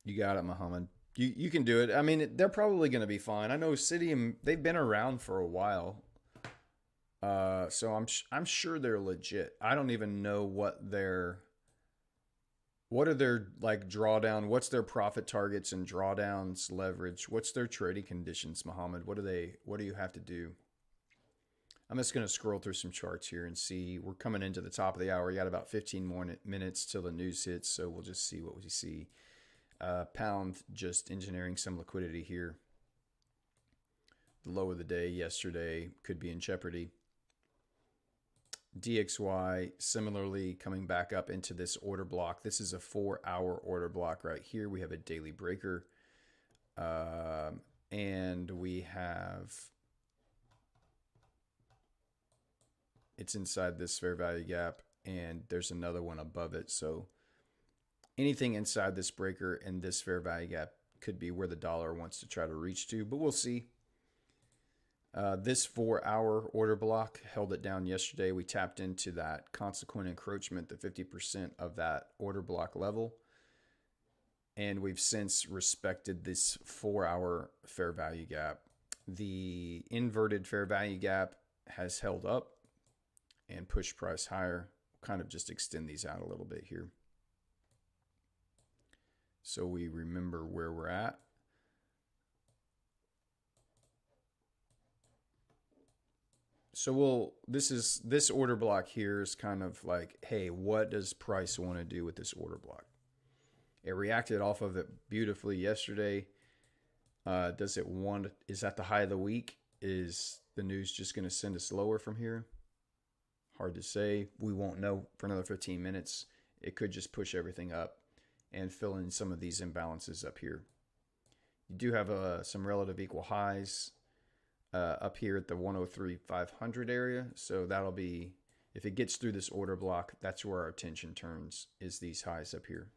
You got it, Muhammad. You can do it. I mean, they're probably going to be fine. I know Citium, they've been around for a while. So I'm sure they're legit. I don't even know what their What are their like drawdown? What's their profit targets and drawdowns, leverage? What's their trading conditions, Mohammed? What do they? What do you have to do? I'm just going to scroll through some charts here and see. We're coming into the top of the hour. You got about 15 more minutes till the news hits, so we'll just see what we see. Pound just engineering some liquidity here. The low of the day yesterday could be in jeopardy. DXY similarly coming back up into this order block. This is a 4-hour order block right here. We have a daily breaker. And we have, it's inside this fair value gap, and there's another one above it. So anything inside this breaker and this fair value gap could be where the dollar wants to try to reach to, but we'll see. This 4-hour order block held it down yesterday. We tapped into that consequent encroachment, the 50% of that order block level. And we've since respected this 4-hour fair value gap. The inverted fair value gap has held up and pushed price higher. We'll kind of just extend these out a little bit here, so we remember where we're at. So this order block here is kind of like, hey, what does price want to do with this order block? It reacted off of it beautifully yesterday. Does it want, is that the high of the week? Is the news just going to send us lower from here? Hard to say. We won't know for another 15 minutes. It could just push everything up and fill in some of these imbalances up here. You do have some relative equal highs up here at the 103,500 area. So that'll be, if it gets through this order block, that's where our attention turns, is these highs up here.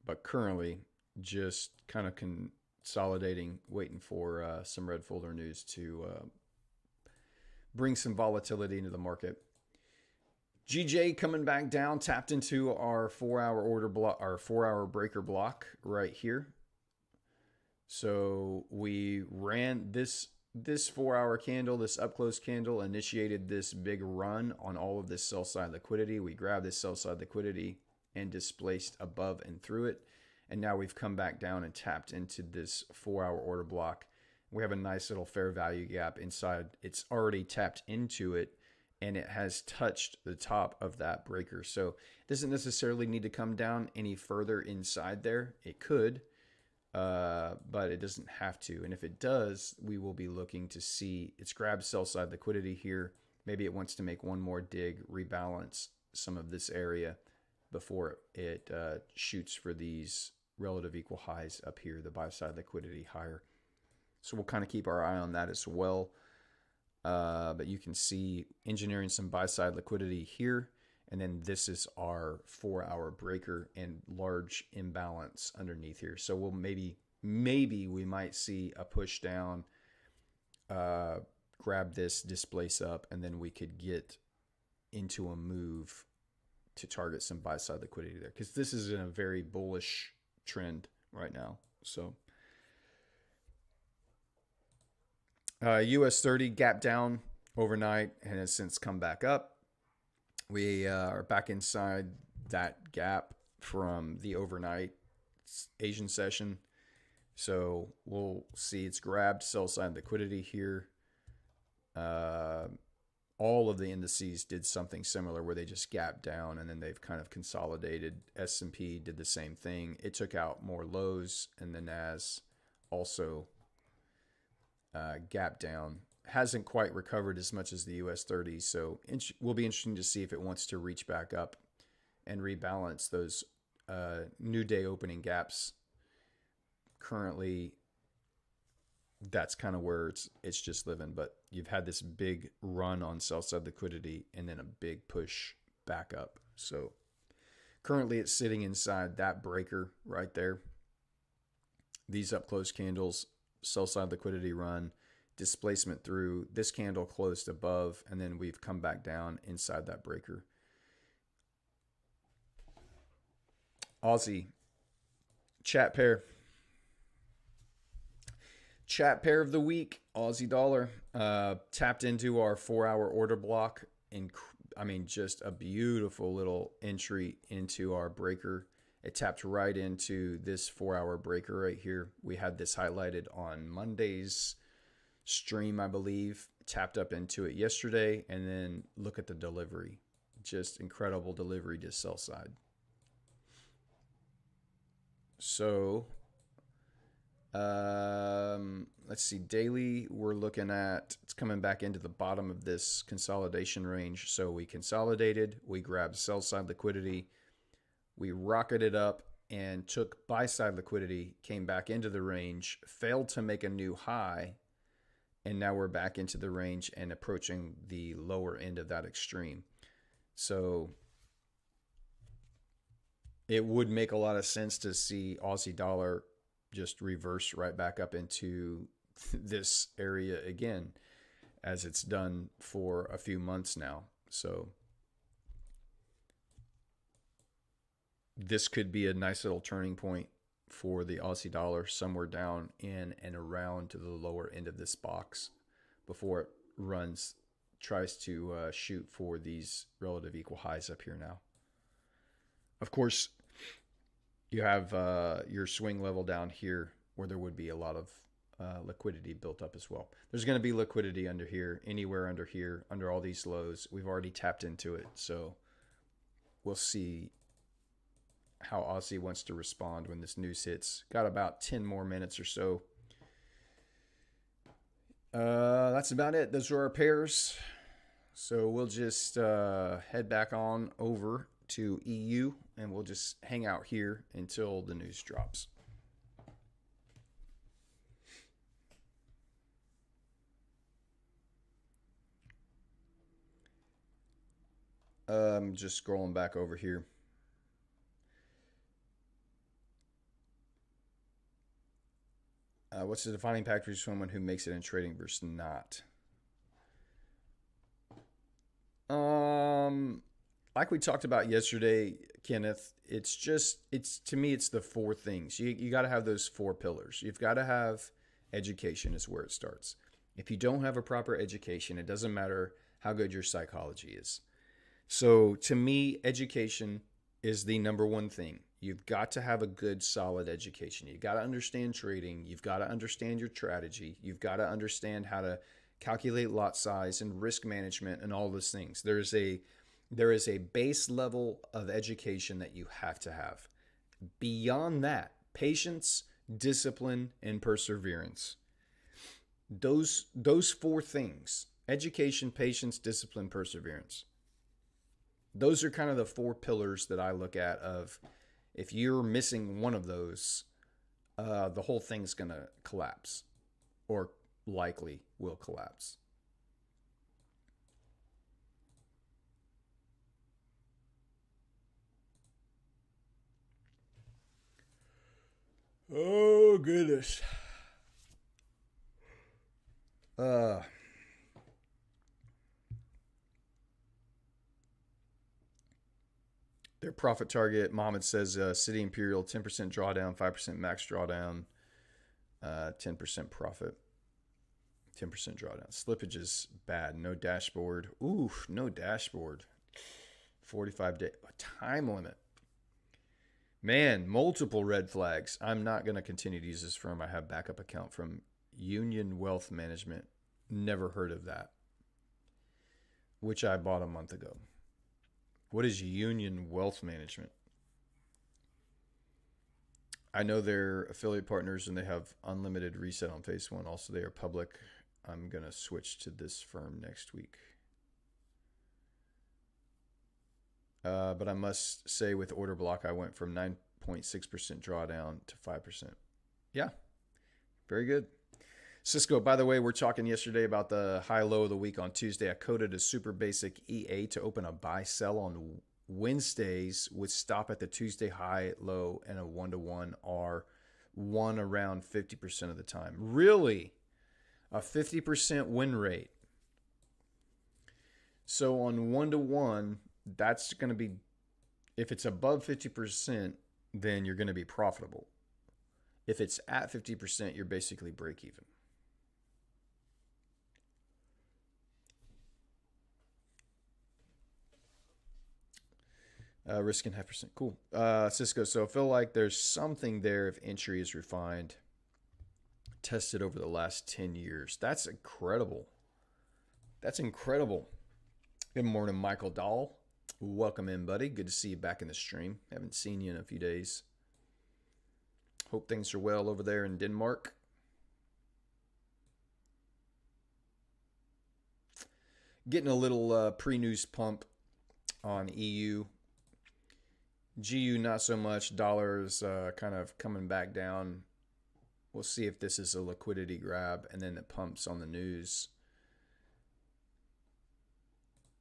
But currently, just kind of consolidating, waiting for some red folder news to bring some volatility into the market. GJ coming back down, tapped into our 4-hour order block, our 4-hour breaker block right here. So we ran this 4-hour candle, this up close candle, initiated this big run on all of this sell side liquidity. We grabbed this sell side liquidity and displaced above and through it. And now we've come back down and tapped into this 4-hour order block. We have a nice little fair value gap inside. It's already tapped into it, and it has touched the top of that breaker. So it doesn't necessarily need to come down any further inside there. It could, but it doesn't have to. And if it does, we will be looking to see, it's grabbed sell side liquidity here. Maybe it wants to make one more dig, rebalance some of this area before it shoots for these relative equal highs up here, the buy side liquidity higher. So we'll kind of keep our eye on that as well. But you can see engineering some buy side liquidity here. And then this is our 4-hour breaker and large imbalance underneath here. So we'll maybe we might see a push down, grab this, displace up, and then we could get into a move to target some buy side liquidity there, because this is in a very bullish trend right now. So US 30 gap down overnight and has since come back up. We are back inside that gap from the overnight Asian session. So we'll see it's grabbed sell side liquidity here. All of the indices did something similar where they just gapped down and then they've kind of consolidated. S&P did the same thing. It took out more lows, and the NAS also gapped down. Hasn't quite recovered as much as the US 30, so will be interesting to see if it wants to reach back up and rebalance those new day opening gaps. Currently, that's kind of where it's just living, but you've had this big run on sell side liquidity and then a big push back up. So currently it's sitting inside that breaker right there. These up close candles, sell side liquidity run, displacement through. This candle closed above, and then we've come back down inside that breaker. Aussie chat pair. Chat pair of the week, Aussie dollar. Tapped into our 4 hour order block. I mean, just a beautiful little entry into our breaker. It tapped right into this 4 hour breaker right here. We had this highlighted on Monday's stream, I believe. Tapped up into it yesterday, and then look at the delivery. Just incredible delivery to sell side. So let's see. Daily, we're looking at, it's coming back into the bottom of this consolidation range. So we consolidated, we grabbed sell side liquidity, we rocketed up and took buy side liquidity, came back into the range, failed to make a new high, and now we're back into the range and approaching the lower end of that extreme. So it would make a lot of sense to see Aussie dollar just reverse right back up into this area again, as it's done for a few months now. So this could be a nice little turning point for the Aussie dollar, somewhere down in and around to the lower end of this box before it tries to shoot for these relative equal highs up here now. Of course, you have your swing level down here where there would be a lot of liquidity built up as well. There's going to be liquidity under here, anywhere under here, under all these lows. We've already tapped into it, so we'll see how Aussie wants to respond when this news hits. Got about 10 more minutes or so. That's about it. Those are our pairs. So we'll just head back on over to EU, and we'll just hang out here until the news drops. Just scrolling back over here. What's the defining factor for someone who makes it in trading versus not? Like we talked about yesterday, Kenneth, to me, it's the four things. You got to have those four pillars. You've got to have education is where it starts. If you don't have a proper education, it doesn't matter how good your psychology is. So to me, education is the number one thing. You've got to have a good, solid education. You've got to understand trading. You've got to understand your strategy. You've got to understand how to calculate lot size and risk management and all those things. There is a base level of education that you have to have. Beyond that, patience, discipline, and perseverance. Those four things: education, patience, discipline, perseverance. Those are kind of the four pillars that I look at of, if you're missing one of those, the whole thing's going to collapse, or likely will collapse. Oh, goodness. Their profit target, Mohammed says, City Imperial, 10% drawdown, 5% max drawdown, 10% profit, 10% drawdown. Slippage is bad. No dashboard. Ooh, no dashboard. 45-day time limit. Man, multiple red flags. I'm not going to continue to use this firm. I have backup account from Union Wealth Management. Never heard of that, which I bought a month ago. What is Union Wealth Management? I know they're affiliate partners and they have unlimited reset on phase one. Also, they are public. I'm going to switch to this firm next week. But I must say, with order block, I went from 9.6% drawdown to 5%. Yeah, very good. Cisco, by the way, we're talking yesterday about the high low of the week on Tuesday. I coded a super basic EA to open a buy sell on Wednesdays with stop at the Tuesday high low and a 1-to-1 R, won around 50% of the time. Really? A 50% win rate. So on 1-to-1, that's going to be, if it's above 50%, then you're going to be profitable. If it's at 50%, you're basically break even. Risk and half percent. Cool. Cisco. So I feel like there's something there if entry is refined, tested over the last 10 years. That's incredible. That's incredible. Good morning, Michael Dahl. Welcome in, buddy. Good to see you back in the stream. Haven't seen you in a few days. Hope things are well over there in Denmark. Getting a little pre-news pump on EU. GU not so much. Dollars kind of coming back down. We'll see if this is a liquidity grab, and then it pumps on the news.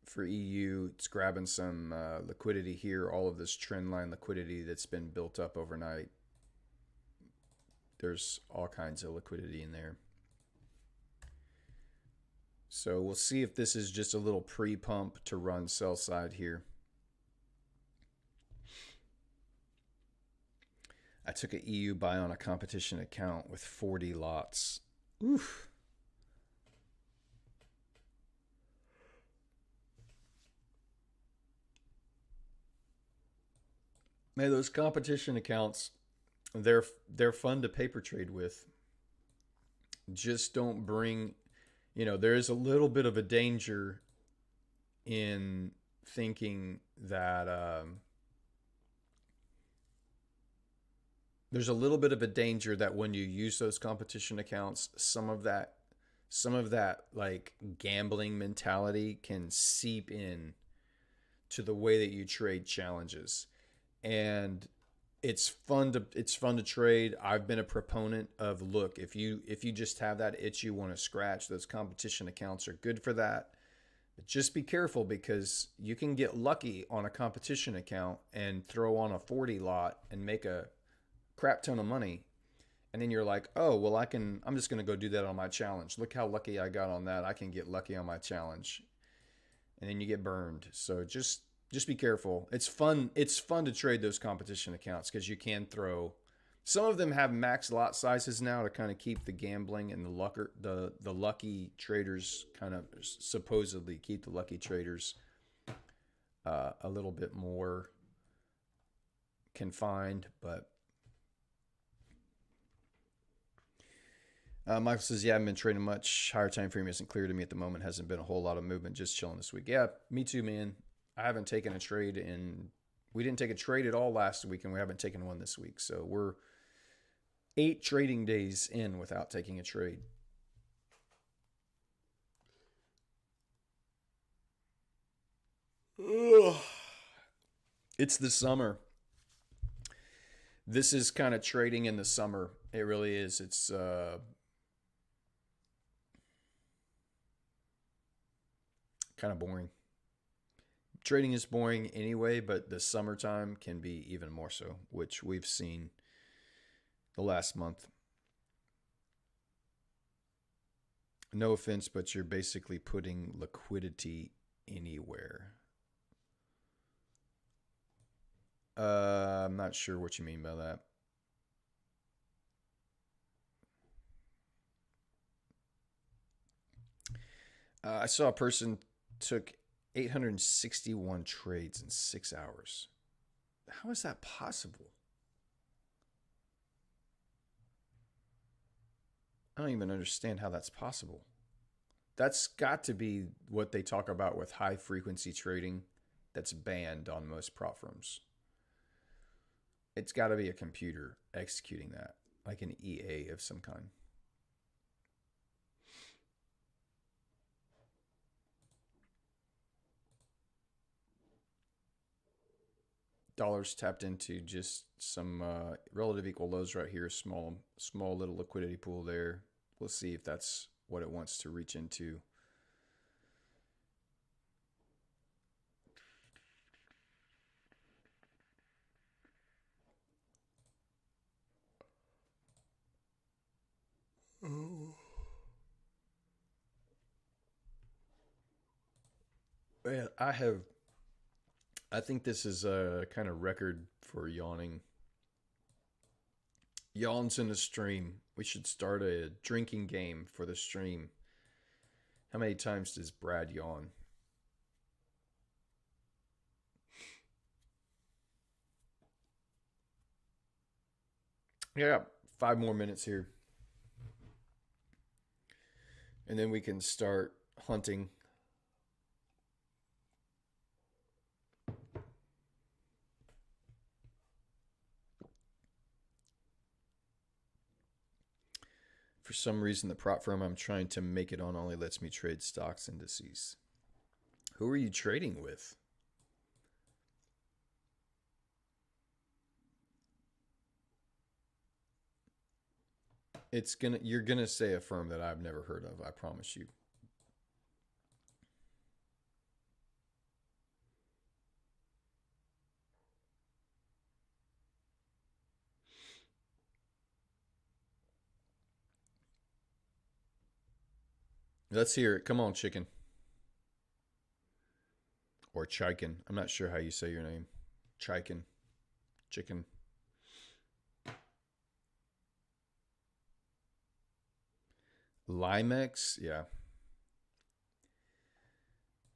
For EU, it's grabbing some liquidity here. All of this trend line liquidity that's been built up overnight. There's all kinds of liquidity in there. So we'll see if this is just a little pre-pump to run sell side here. I took an EU buy on a competition account with 40 lots. Oof. Man, those competition accounts, they're fun to paper trade with. Just don't bring, there is a little bit of a danger in thinking that there's a little bit of a danger that when you use those competition accounts, some of that like gambling mentality can seep in to the way that you trade challenges. And it's fun to trade. I've been a proponent of, look, if you just have that itch you want to scratch, those competition accounts are good for that. But just be careful, because you can get lucky on a competition account and throw on a 40 lot and make a crap ton of money, and then you're like, oh well, I'm just going to go do that on my challenge. Look how lucky I got on that. I can get lucky on my challenge, and then you get burned. So just be careful. It's fun to trade those competition accounts, because you can throw, some of them have max lot sizes now to kind of keep the gambling and the lucky traders, kind of supposedly keep the lucky traders a little bit more confined. But Michael says, yeah, I haven't been trading much. Higher time frame isn't clear to me at the moment. Hasn't been a whole lot of movement. Just chilling this week. Yeah, me too, man. I haven't taken a trade we didn't take a trade at all last week, and we haven't taken one this week. So we're 8 trading days in without taking a trade. Ugh. It's the summer. This is kind of trading in the summer. It really is. It's kind of boring. Trading is boring anyway, but the summertime can be even more so, which we've seen the last month. No offense, but you're basically putting liquidity anywhere. I'm not sure what you mean by that. I saw a person took 861 trades in 6 hours. How is that possible? I don't even understand how that's possible. That's got to be what they talk about with high frequency trading that's banned on most prop firms. It's got to be a computer executing that, like an EA of some kind. Dollars tapped into just some relative equal lows right here. Small little liquidity pool there. We'll see if that's what it wants to reach into. Oh. Man, I think this is a kind of record for yawning. Yawns in the stream. We should start a drinking game for the stream. How many times does Brad yawn? Yeah, 5 more minutes here. And then we can start hunting. For some reason, the prop firm I'm trying to make it on only lets me trade stocks indices. Who are you trading with? You're gonna say a firm that I've never heard of, I promise you. Let's hear it. Come on, chicken. Or chicken. I'm not sure how you say your name. Chicken. Chicken. Limex, yeah.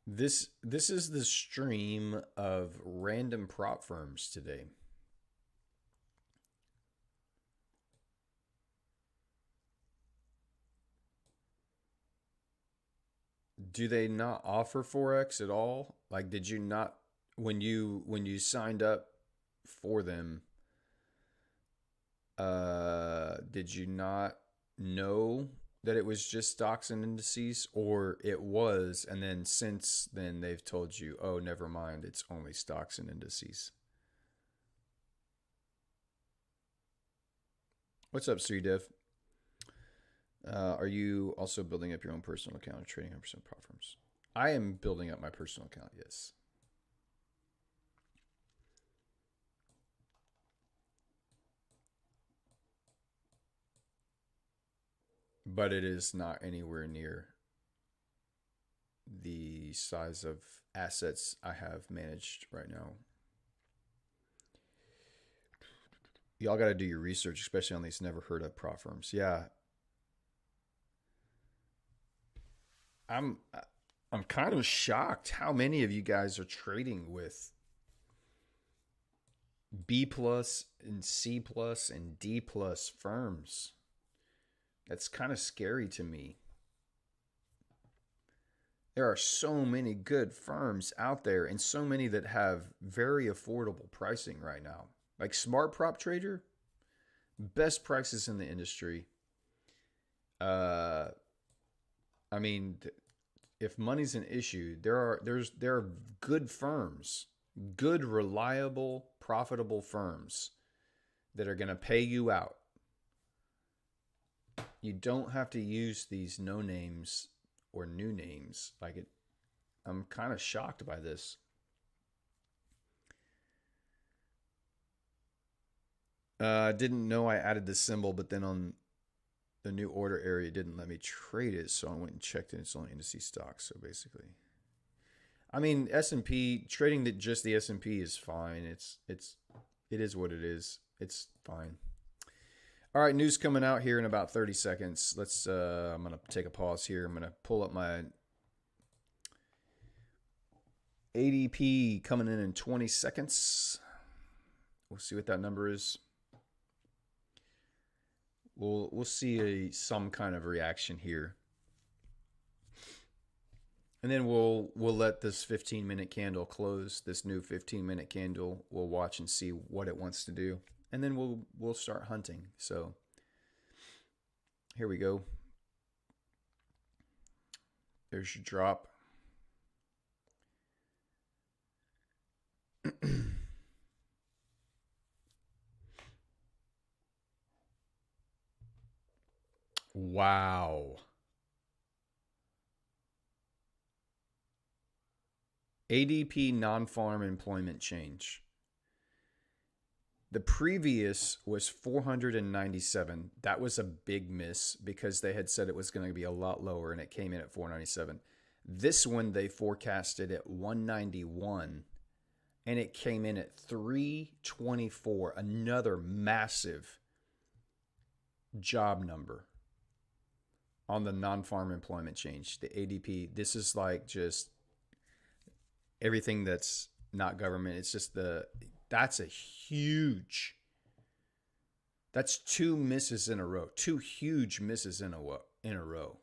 This is the stream of random prop firms today. Do they not offer forex at all? Like, did you not when you signed up for them? Did you not know that it was just stocks and indices, or it was, and then since then they've told you, oh, never mind, it's only stocks and indices? What's up, Sri Dev? Are you also building up your own personal account or trading 100% prop firms? I am building up my personal account, yes. But it is not anywhere near the size of assets I have managed right now. Y'all got to do your research, especially on these never heard of prop firms. Yeah, I'm I'm kind of shocked how many of you guys are trading with B plus and C plus and D plus firms. That's kind of scary to me. There are so many good firms out there and so many that have very affordable pricing right now. Like Smart Prop Trader, best prices in the industry. Uh, I mean, if money's an issue, there are good firms, good, reliable, profitable firms that are going to pay you out. You don't have to use these no names or new names. Like it, I'm kind of shocked by this. I didn't know I added the symbol, but then on the new order area, it didn't let me trade it, so I went and checked it. It's only indices stocks. So basically, I mean S&P trading that just the S&P is fine. It is what it is. It's fine. All right, news coming out here in about 30 seconds. Let's. I'm gonna take a pause here. I'm gonna pull up my ADP coming in 20 seconds. We'll see what that number is. We'll see some kind of reaction here, and then we'll let this 15-minute candle close. This new 15-minute candle. We'll watch and see what it wants to do, and then we'll start hunting. So here we go. There's your drop. Wow. ADP non-farm employment change. The previous was 497. That was a big miss because they had said it was going to be a lot lower and it came in at 497. This one they forecasted at 191 and it came in at 324. Another massive job number on the non-farm employment change, the ADP. This is like just everything that's not government. It's just that's a huge That's two misses in a row. Two huge misses in a row.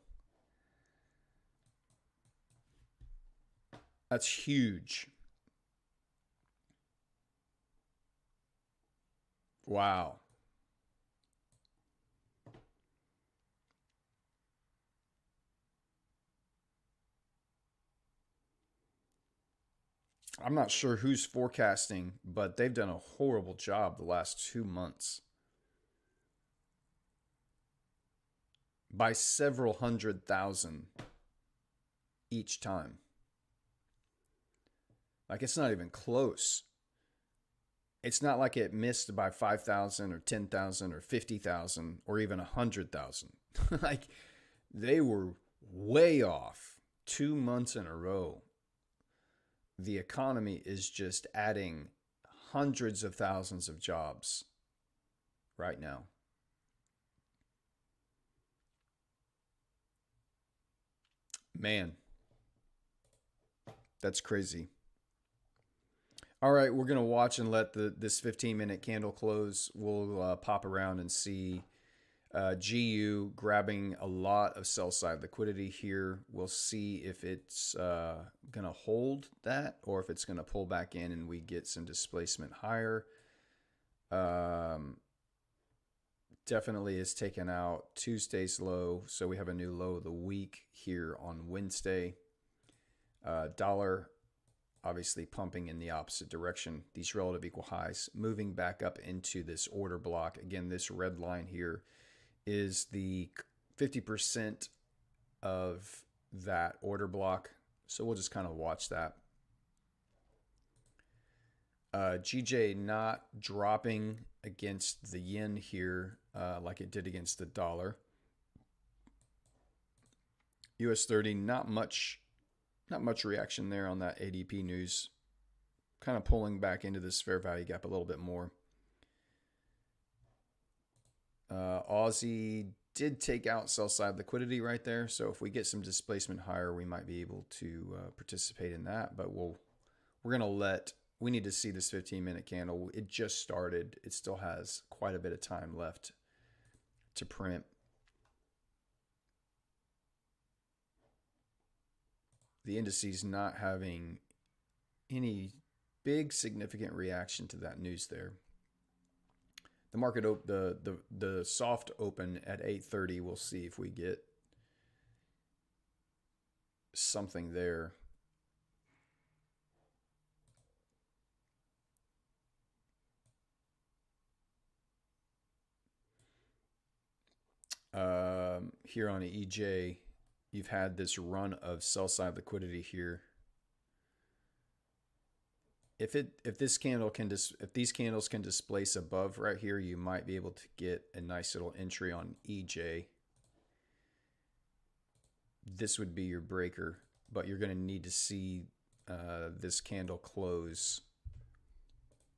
That's huge. Wow. I'm not sure who's forecasting, but they've done a horrible job the last 2 months by several 100,000 each time. Like, it's not even close. It's not like it missed by 5,000 or 10,000 or 50,000 or even 100,000. Like, they were way off 2 months in a row. The economy is just adding hundreds of thousands of jobs right now. Man, that's crazy. All right, we're gonna watch and let this 15-minute candle close. We'll pop around and see GU grabbing a lot of sell side liquidity here. We'll see if it's gonna hold that or if it's gonna pull back in and we get some displacement higher. Definitely is taken out Tuesday's low, so we have a new low of the week here on Wednesday. Dollar obviously pumping in the opposite direction. These relative equal highs moving back up into this order block. Again, this red line here is the 50% of that order block. So we'll just kind of watch that. GJ not dropping against the yen here like it did against the dollar. US 30, not much reaction there on that ADP news. Kind of pulling back into this fair value gap a little bit more. Aussie did take out sell side liquidity right there. So if we get some displacement higher, we might be able to participate in that. But we need to see this 15-minute candle. It just started. It still has quite a bit of time left to print. The indices not having any big significant reaction to that news there. The market, the soft open at 8:30. We'll see if we get something there. Here on EJ, you've had this run of sell side liquidity here. If these candles can displace above right here, you might be able to get a nice little entry on EJ. This would be your breaker, but you're going to need to see this candle close.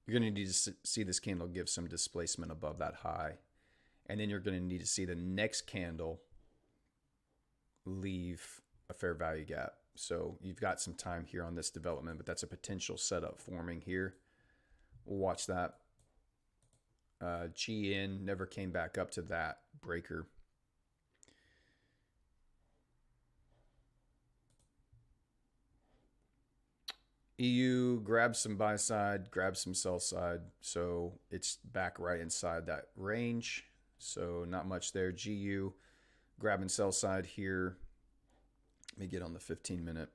You're going to need to see this candle give some displacement above that high. And then you're going to need to see the next candle leave a fair value gap. So you've got some time here on this development, but that's a potential setup forming here. We'll watch that. GN never came back up to that breaker. EU grabs some buy side, grabs some sell side. So it's back right inside that range. So not much there. GU grabbing sell side here. Let me get on the 15-minute.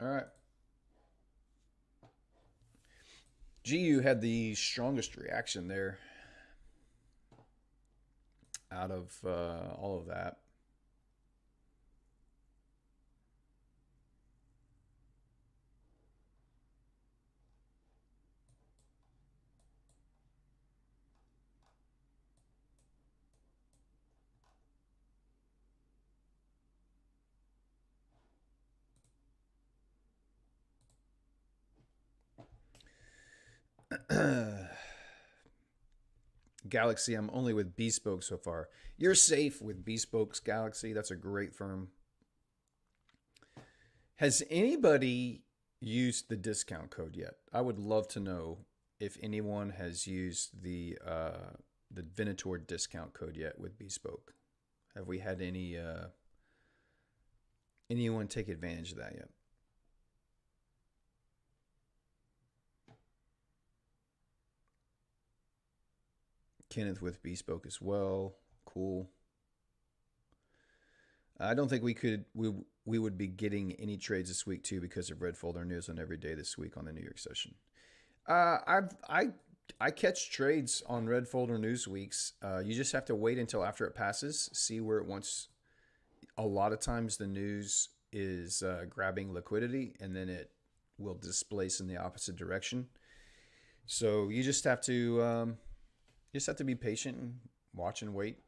All right. GU had the strongest reaction there out of all of that. Galaxy, I'm only with Bespoke so far. You're safe with Bespoke's Galaxy. That's a great firm. Has anybody used the discount code yet? I would love to know if anyone has used the Venator discount code yet with Bespoke. Have we had anyone take advantage of that yet? Kenneth with Bespoke as well. Cool. I don't think we would be getting any trades this week too because of red folder news on every day this week on the New York session. I catch trades on red folder news weeks. You just have to wait until after it passes, see where it wants. A lot of times the news is grabbing liquidity, and then it will displace in the opposite direction. So you just have to be patient and watch and wait.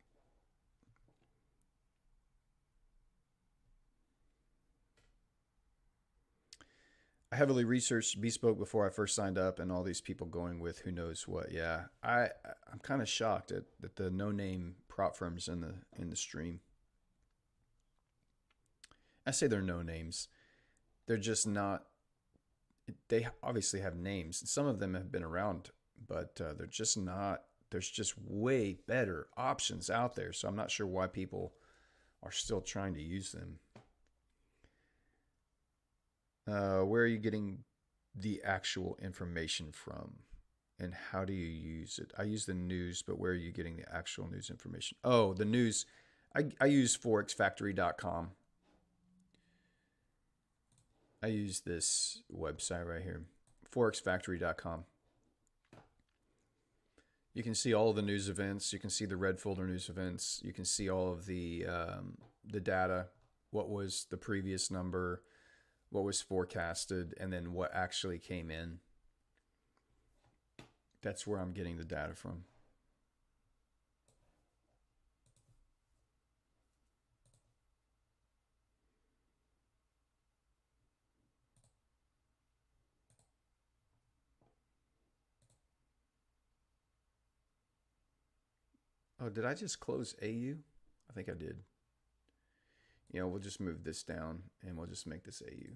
I heavily researched Bespoke before I first signed up, and all these people going with who knows what. Yeah, I'm kind of shocked at the no name prop firms in the stream. I say they're no names. They're just not. They obviously have names. Some of them have been around, but they're just not. There's just way better options out there. So I'm not sure why people are still trying to use them. Where are you getting the actual information from? And how do you use it? I use the news, but where are you getting the actual news information? Oh, the news. I use forexfactory.com. I use this website right here, forexfactory.com. You can see all of the news events. You can see the red folder news events. You can see all of the data. What was the previous number? What was forecasted? And then what actually came in. That's where I'm getting the data from. Oh, did I just close AU? I think I did. We'll just move this down and we'll just make this AU.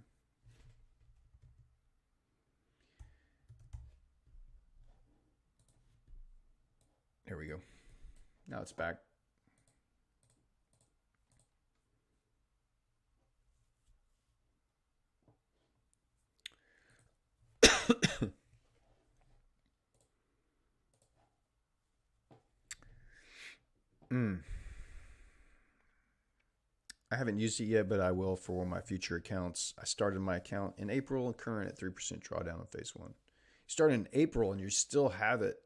There we go. Now it's back. I haven't used it yet, but I will for one of my future accounts. I started my account in April and current at 3% drawdown on phase one. You started in April and you still have it.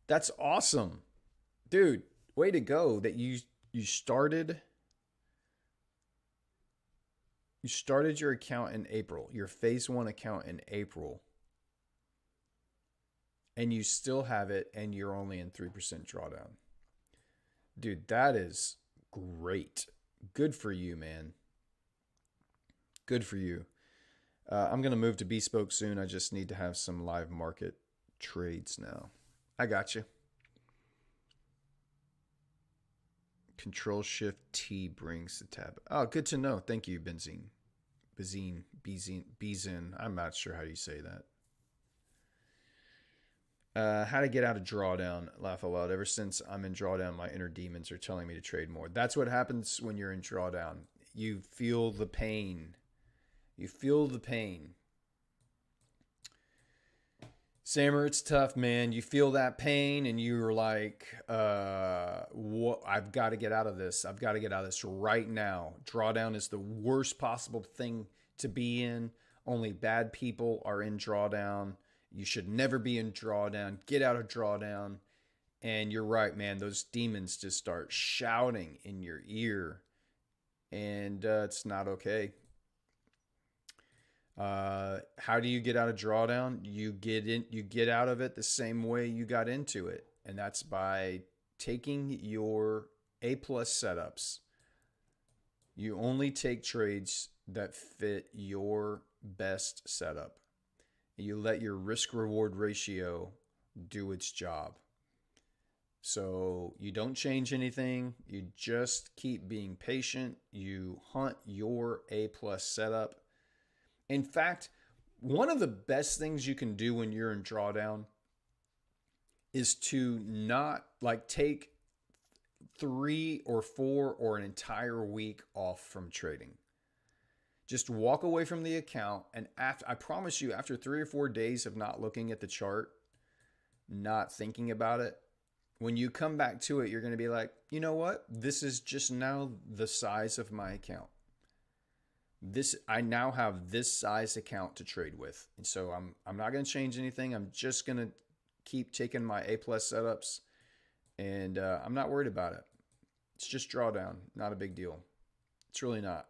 That's awesome. Dude, way to go that started you started your account in April, your phase one account in April, and you still have it and you're only in 3% drawdown. Dude, that is great. Good for you, man. Good for you. I'm going to move to Bespoke soon. I just need to have some live market trades now. I got you. Control Shift T brings the tab. Oh, good to know. Thank you, Benzine. Benzine. I'm not sure how you say that. How to get out of drawdown. Laugh aloud. Ever since I'm in drawdown, my inner demons are telling me to trade more. That's what happens when you're in drawdown. You feel the pain. You feel the pain. Sammer, it's tough, man. You feel that pain and you're like, I've got to get out of this. I've got to get out of this right now. Drawdown is the worst possible thing to be in. Only bad people are in drawdown. You should never be in drawdown. Get out of drawdown. And you're right, man. Those demons just start shouting in your ear, and it's not okay. How do you get out of drawdown? You get in. You get out of it the same way you got into it, and that's by taking your A plus setups. You only take trades that fit your best setup. You let your risk reward ratio do its job. So you don't change anything. You just keep being patient. You hunt your A plus setup. In fact, one of the best things you can do when you're in drawdown is to not like take 3 or 4 or an entire week off from trading. Just walk away from the account, and after, I promise you, after 3 or 4 days of not looking at the chart, not thinking about it, when you come back to it, you're going to be like, you know what? This is just now the size of my account. I now have this size account to trade with. And so I'm not going to change anything. I'm just going to keep taking my A plus setups, and I'm not worried about it. It's just drawdown, not a big deal. It's really not.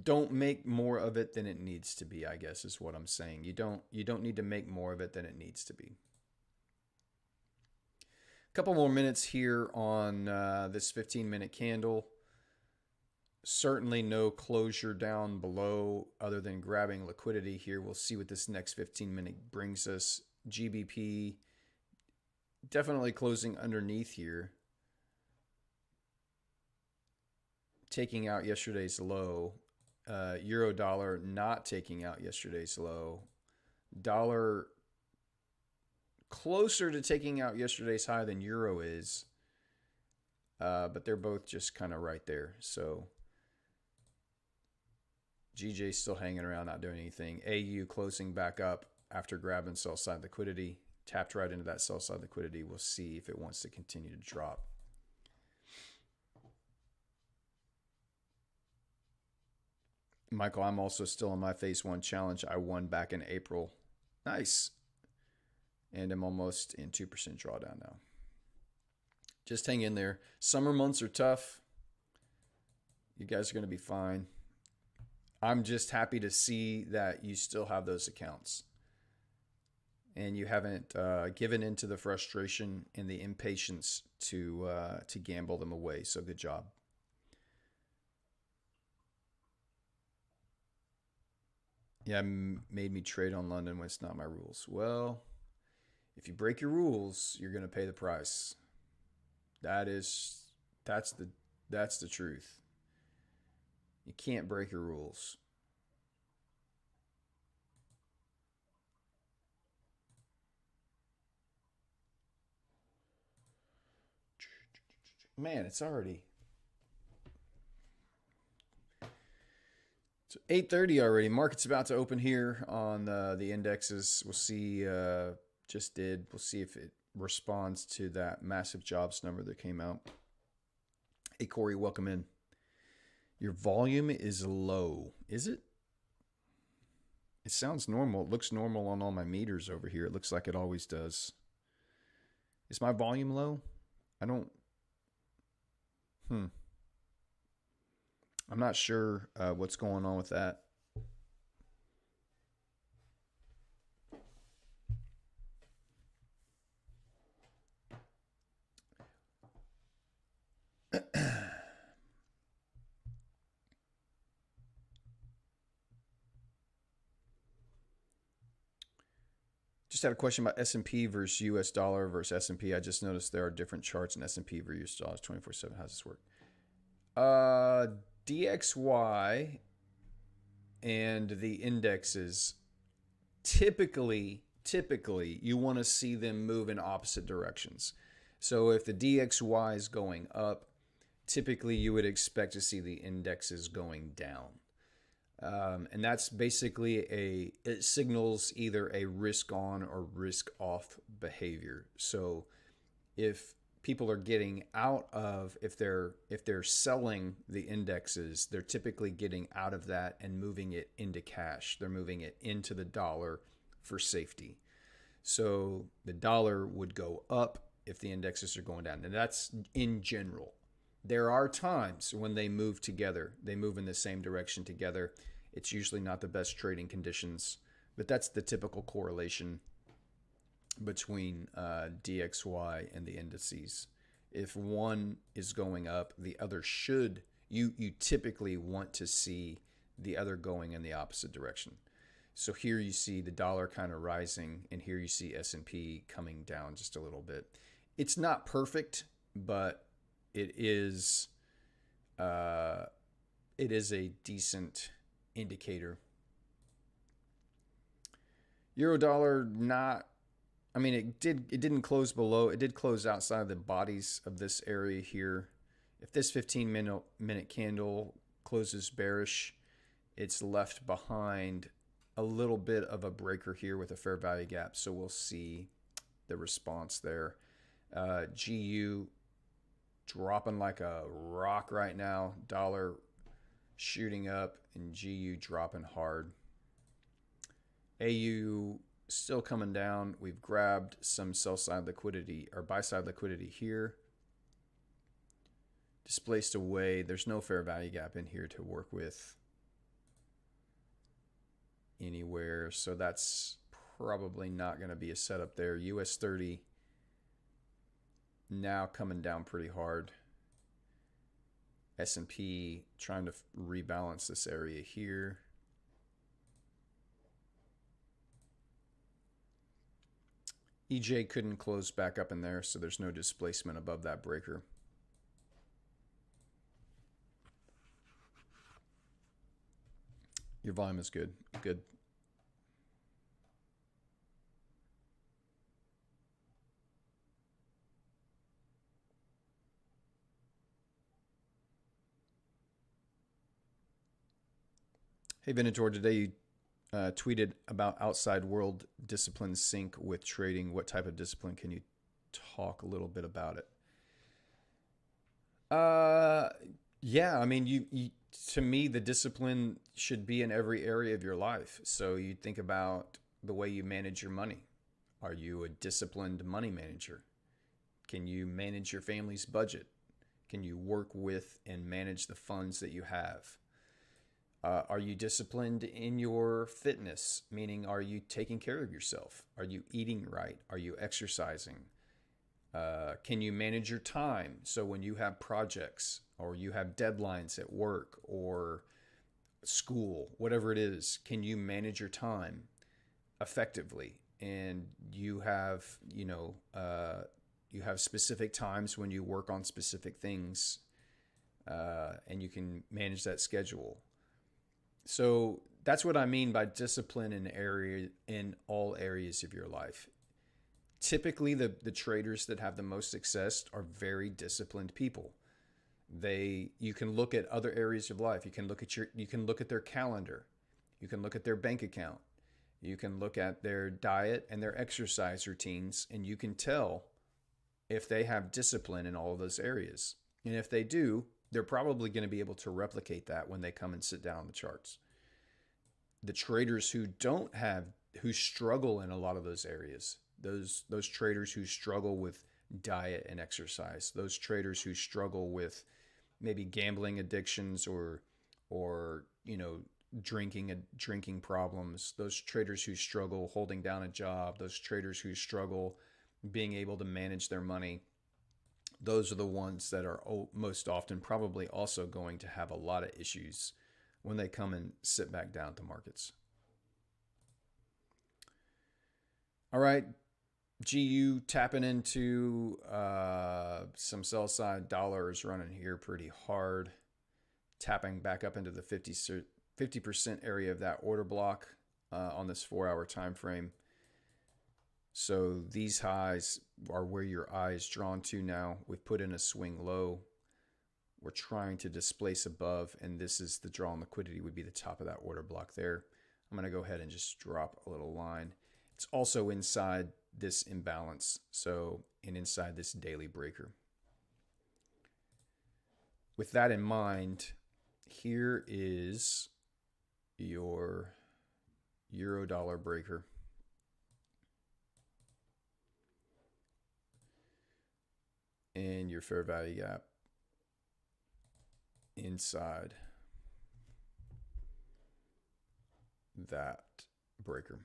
Don't make more of it than it needs to be, I guess is what I'm saying. You don't need to make more of it than it needs to be. A couple more minutes here on this 15-minute candle. Certainly no closure down below other than grabbing liquidity here. We'll see what this next 15-minute brings us. GBP definitely closing underneath here. Taking out yesterday's low. Euro dollar not taking out yesterday's low. Dollar closer to taking out yesterday's high than euro is. But they're both just kind of right there. So GJ's still hanging around, not doing anything. AU closing back up after grabbing sell side liquidity. Tapped right into that sell side liquidity. We'll see if it wants to continue to drop. Michael, I'm also still on my phase 1 challenge. I won back in April. Nice. And I'm almost in 2% drawdown now. Just hang in there. Summer months are tough. You guys are going to be fine. I'm just happy to see that you still have those accounts. And you haven't given into the frustration and the impatience to gamble them away. So good job. Yeah, made me trade on London when it's not my rules. Well, if you break your rules, you're going to pay the price. That's the truth. You can't break your rules. Man, it's already 8:30 already. Market's about to open here on the indexes. We'll see. Just did. We'll see if it responds to that massive jobs number that came out. Hey, Corey, welcome in. Your volume is low. Is it? It sounds normal. It looks normal on all my meters over here. It looks like it always does. Is my volume low? I don't... I'm not sure what's going on with that. Just had a question about S&P versus US dollar versus S&P. I just noticed there are different charts in S&P versus US dollars 24/7. How does this work? DXY and the indexes, typically you want to see them move in opposite directions. So if the DXY is going up, typically you would expect to see the indexes going down. And that's basically it signals either a risk on or risk off behavior. So if people are getting out of, if they're selling the indexes, they're typically getting out of that and moving it into cash. They're moving it into the dollar for safety. So the dollar would go up if the indexes are going down. And that's in general. There are times when they move together, they move in the same direction together. It's usually not the best trading conditions, but that's the typical correlation between DXY and the indices. If one is going up, the other should, you typically want to see the other going in the opposite direction. So here you see the dollar kind of rising, and here you see S&P coming down just a little bit. It's not perfect, but it is a decent indicator. Euro dollar, not, I mean, it didn't close below. It did close outside of the bodies of this area here. If this 15-minute candle closes bearish, it's left behind a little bit of a breaker here with a fair value gap. So we'll see the response there. GU dropping like a rock right now. Dollar shooting up and GU dropping hard. AU still coming down. We've grabbed some sell side liquidity or buy side liquidity here. Displaced away. There's no fair value gap in here to work with anywhere. So that's probably not going to be a setup there. US 30 now coming down pretty hard. S&P trying to rebalance this area here. EJ couldn't close back up in there, so there's no displacement above that breaker. Your volume is good. Good. Hey, Venator, today you tweeted about outside world discipline sync with trading. What type of discipline? Can you talk a little bit about it? Yeah, I mean, you to me, the discipline should be in every area of your life. So you think about the way you manage your money. Are you a disciplined money manager? Can you manage your family's budget? Can you work with and manage the funds that you have? Are you disciplined in your fitness? Meaning, are you taking care of yourself? Are you eating right? Are you exercising? Can you manage your time? So when you have projects or you have deadlines at work or school, whatever it is, can you manage your time effectively? And you have, you have specific times when you work on specific things, and you can manage that schedule. So that's what I mean by discipline in all areas of your life. Typically, the traders that have the most success are very disciplined people. You can look at other areas of life. You can look at their calendar. You can look at their bank account. You can look at their diet and their exercise routines, and you can tell if they have discipline in all of those areas. And if they do, they're probably going to be able to replicate that when they come and sit down on the charts. The traders who struggle in a lot of those areas, those traders who struggle with diet and exercise, those traders who struggle with maybe gambling addictions or drinking problems, those traders who struggle holding down a job, those traders who struggle being able to manage their money, those are the ones that are most often probably also going to have a lot of issues when they come and sit back down at the markets. All right, GU tapping into some sell side. Dollars running here pretty hard, tapping back up into the 50% area of that order block on this 4-hour time frame. So these highs are where your eye is drawn to now. We've put in a swing low. We're trying to displace above, and this is the draw on liquidity would be the top of that order block there. I'm going to go ahead and just drop a little line. It's also inside this imbalance. So, and inside this daily breaker. With that in mind, here is your euro dollar breaker. And your fair value gap inside that breaker.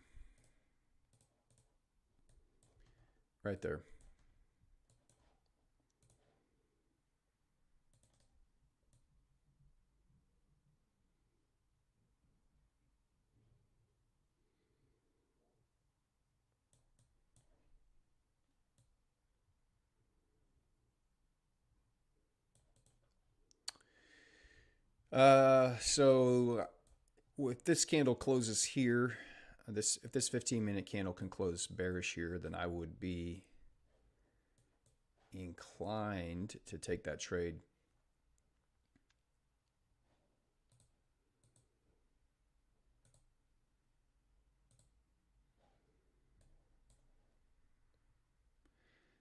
Right there. So if this candle closes here, if this 15-minute candle can close bearish here, then I would be inclined to take that trade.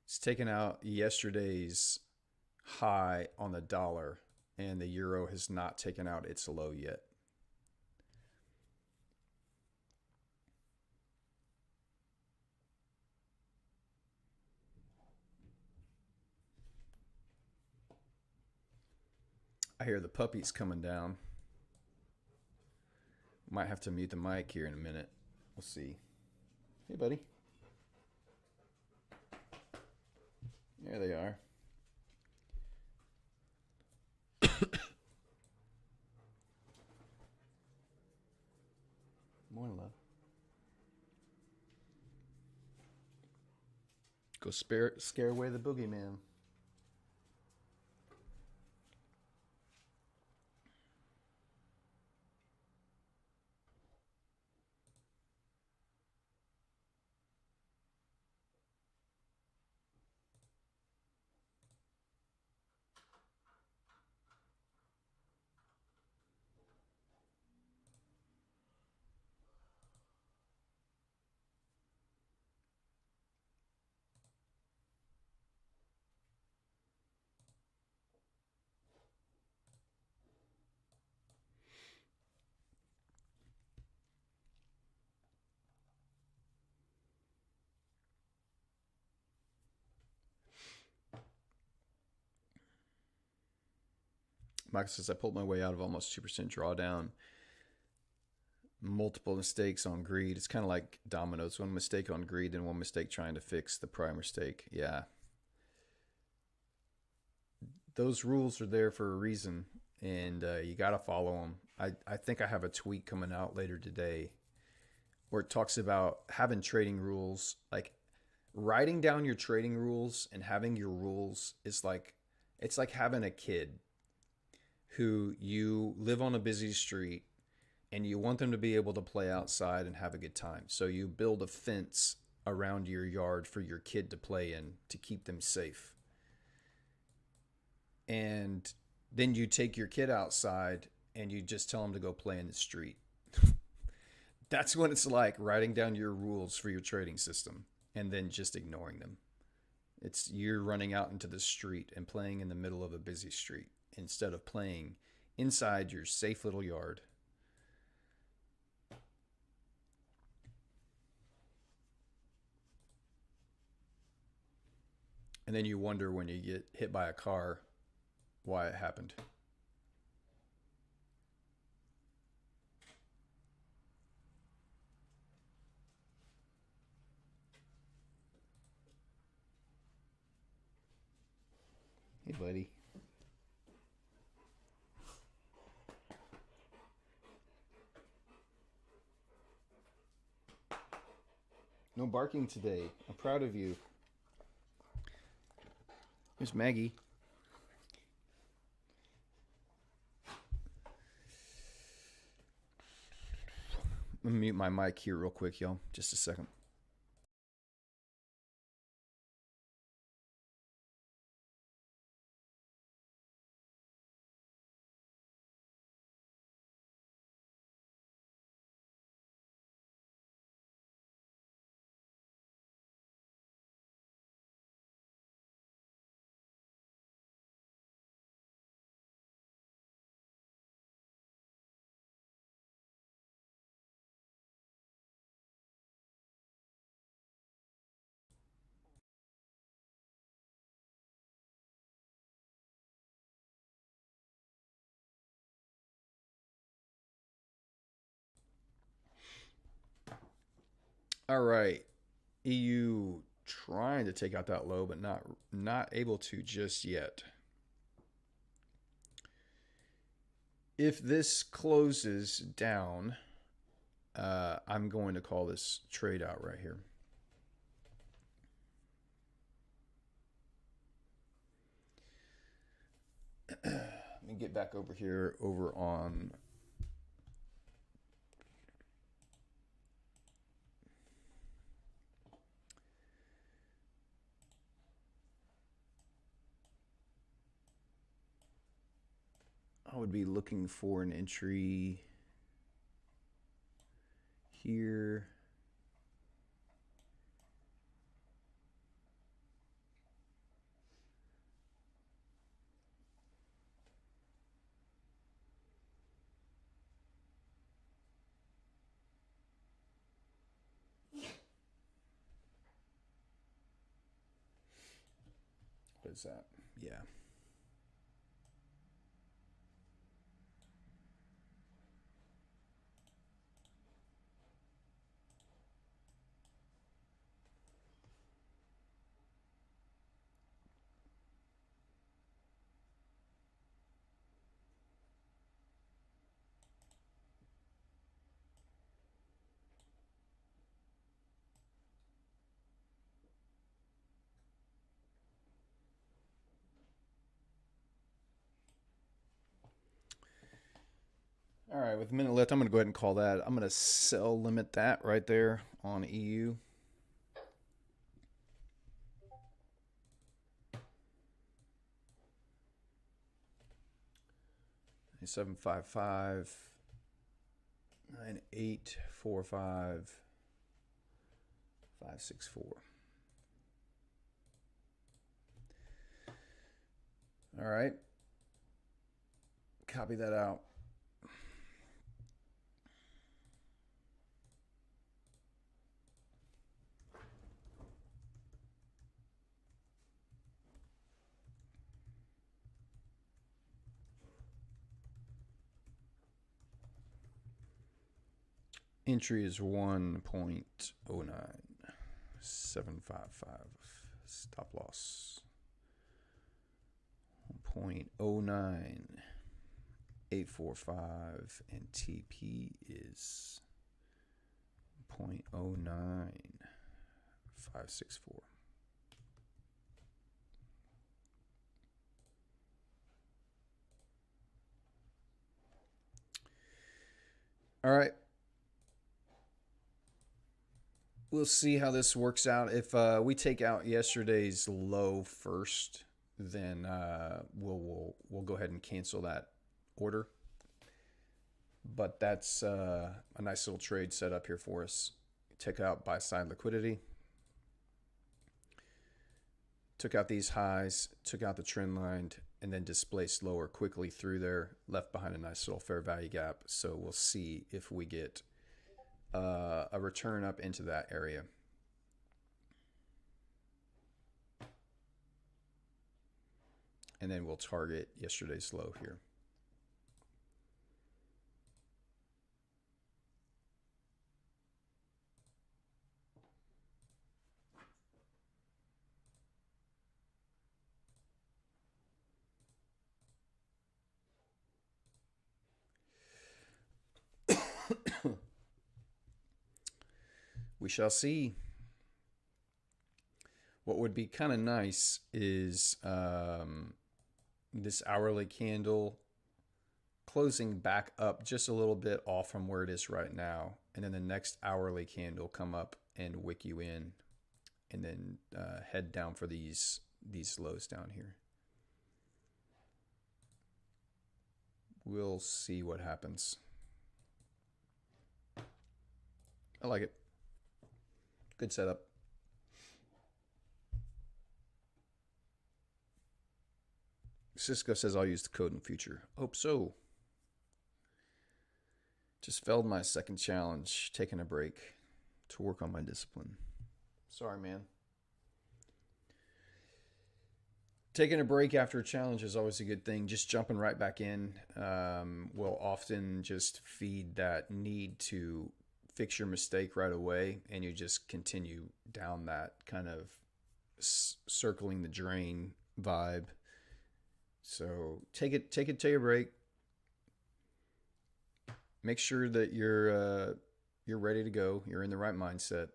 It's taken out yesterday's high on the dollar, and the euro has not taken out its low yet. I hear the puppies coming down. Might have to mute the mic here in a minute. We'll see. Hey, buddy. There they are. Morning, love. Go scare away the boogeyman. Michael says, I pulled my way out of almost 2% drawdown. Multiple mistakes on greed. It's kind of like dominoes. One mistake on greed and one mistake trying to fix the prior mistake. Yeah. Those rules are there for a reason, and you got to follow them. I think I have a tweet coming out later today where it talks about having trading rules. Like writing down your trading rules and having your rules is like, it's like having a kid who you live on a busy street and you want them to be able to play outside and have a good time. So you build a fence around your yard for your kid to play in to keep them safe. And then you take your kid outside and you just tell them to go play in the street. That's what it's like, writing down your rules for your trading system and then just ignoring them. It's you're running out into the street and playing in the middle of a busy street instead of playing inside your safe little yard. And then you wonder when you get hit by a car why it happened. Hey, buddy. No barking today. I'm proud of you. Here's Maggie. I'm gonna mute my mic here real quick, y'all. Just a second. All right. EU trying to take out that low, but not able to just yet. If this closes down, I'm going to call this trade out right here. Let me get back over here over on I would be looking for an entry here. What is that? Yeah. All right, with a minute left, I'm going to go ahead and call that. I'm going to sell limit that right there on EU. Seven five five 9845 564. All right. Copy that out. Entry is 1.09755. Stop loss 1.09845, and TP is 0.09564. All right. We'll see how this works out. If we take out yesterday's low first, then we'll go ahead and cancel that order. But that's a nice little trade set up here for us. Took out buy side liquidity. Took out these highs, took out the trend line, and then displaced lower quickly through there, left behind a nice little fair value gap. So we'll see if we get a return up into that area. And then we'll target yesterday's low here. We shall see. What would be kind of nice is this hourly candle closing back up just a little bit off from where it is right now, and then the next hourly candle come up and wick you in, and then head down for these lows down here. We'll see what happens. I like it. Good setup. Cisco says I'll use the code in the future. Hope so. Just failed my second challenge, taking a break to work on my discipline. Sorry, man. Taking a break after a challenge is always a good thing. Just jumping right back in will often just feed that need to fix your mistake right away, and you just continue down that kind of circling the drain vibe. So take a break. Make sure that you're ready to go. You're in the right mindset.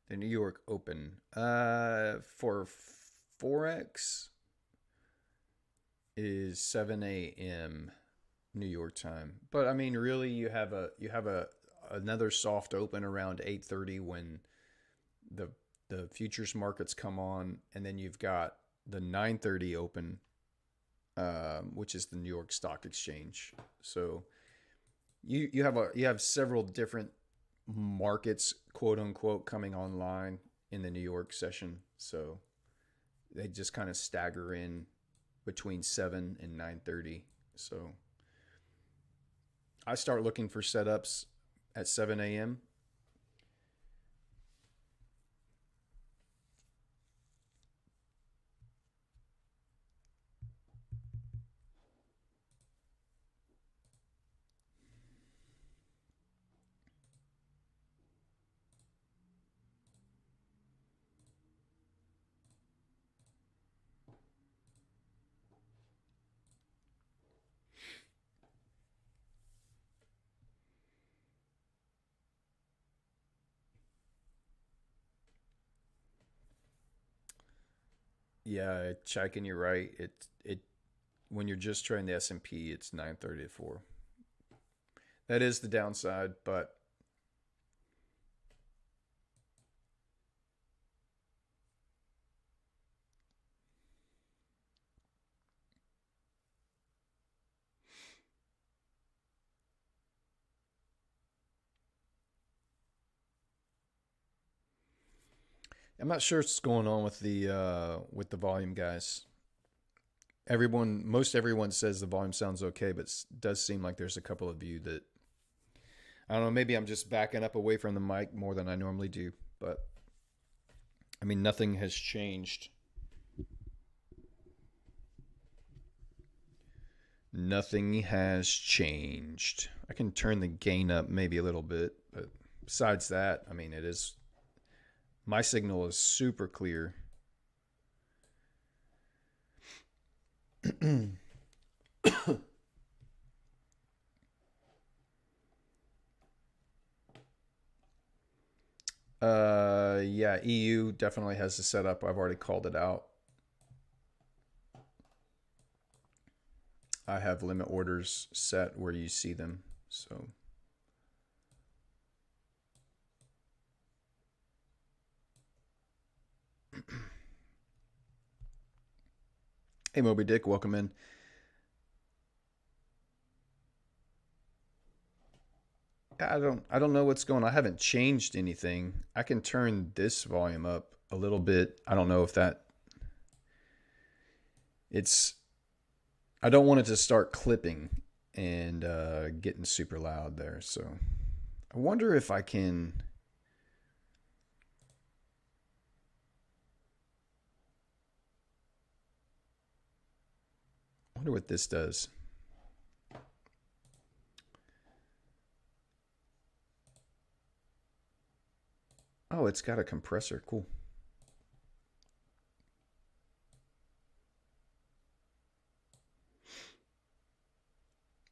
The New York Open. For Forex is 7 a.m. New York time. But I mean, really, you have a another soft open around 8:30 when the the futures markets come on, and then you've got the 9:30 open, which is the New York Stock Exchange. So you have several different markets, quote unquote, coming online in the New York session. So they just kind of stagger in between 7 and 9:30. So I start looking for setups at 7 a.m. Yeah, checking, you're right. It when you're just trading the S&P, it's 9:30 to 4. That is the downside, but I'm not sure what's going on with the volume, guys. Most everyone says the volume sounds okay, but it does seem like there's a couple of you that I don't know. Maybe I'm just backing up away from the mic more than I normally do, but I mean nothing has changed. Nothing has changed. I can turn the gain up maybe a little bit, but besides that, I mean it is my signal is super clear. Yeah, EU definitely has the setup. I've already called it out. I have limit orders set where you see them. So, hey Moby Dick, welcome in. I don't know what's going on. I haven't changed anything. I can turn this volume up a little bit. I don't know if that it's I don't want it to start clipping and getting super loud there. So I wonder if I can. I wonder what this does. Oh, it's got a compressor. Cool.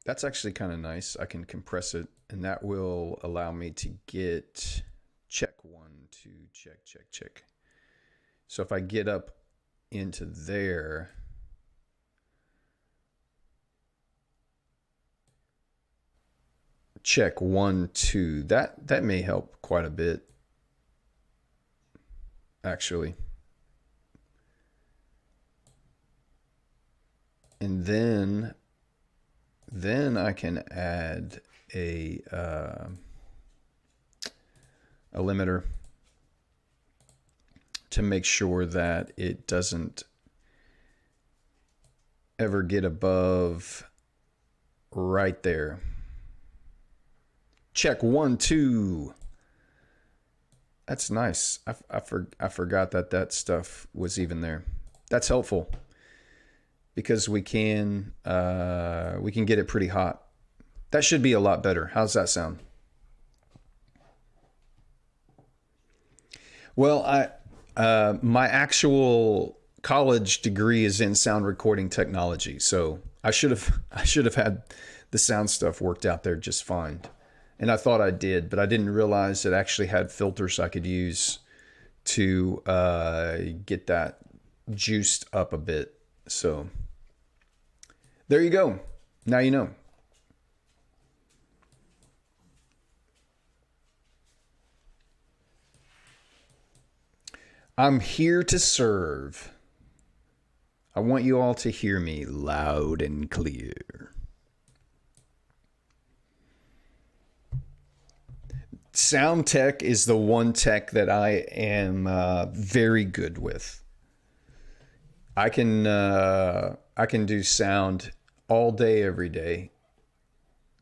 That's actually kind of nice. I can compress it, and that will allow me to get check one, two, check, check, check. So if I get up into there, check one, two, that may help quite a bit, actually. And then I can add a limiter to make sure that it doesn't ever get above right there. Check one, two. That's nice. I forgot that that stuff was even there. That's helpful because we can get it pretty hot. That should be a lot better. How's that sound? Well, I my actual college degree is in sound recording technology, so I should have had the sound stuff worked out there just fine. And I thought I did, but I didn't realize it actually had filters I could use to get that juiced up a bit. So there you go. Now you know. I'm here to serve. I want you all to hear me loud and clear. Sound tech is the one tech that I am very good with. I can do sound all day, every day.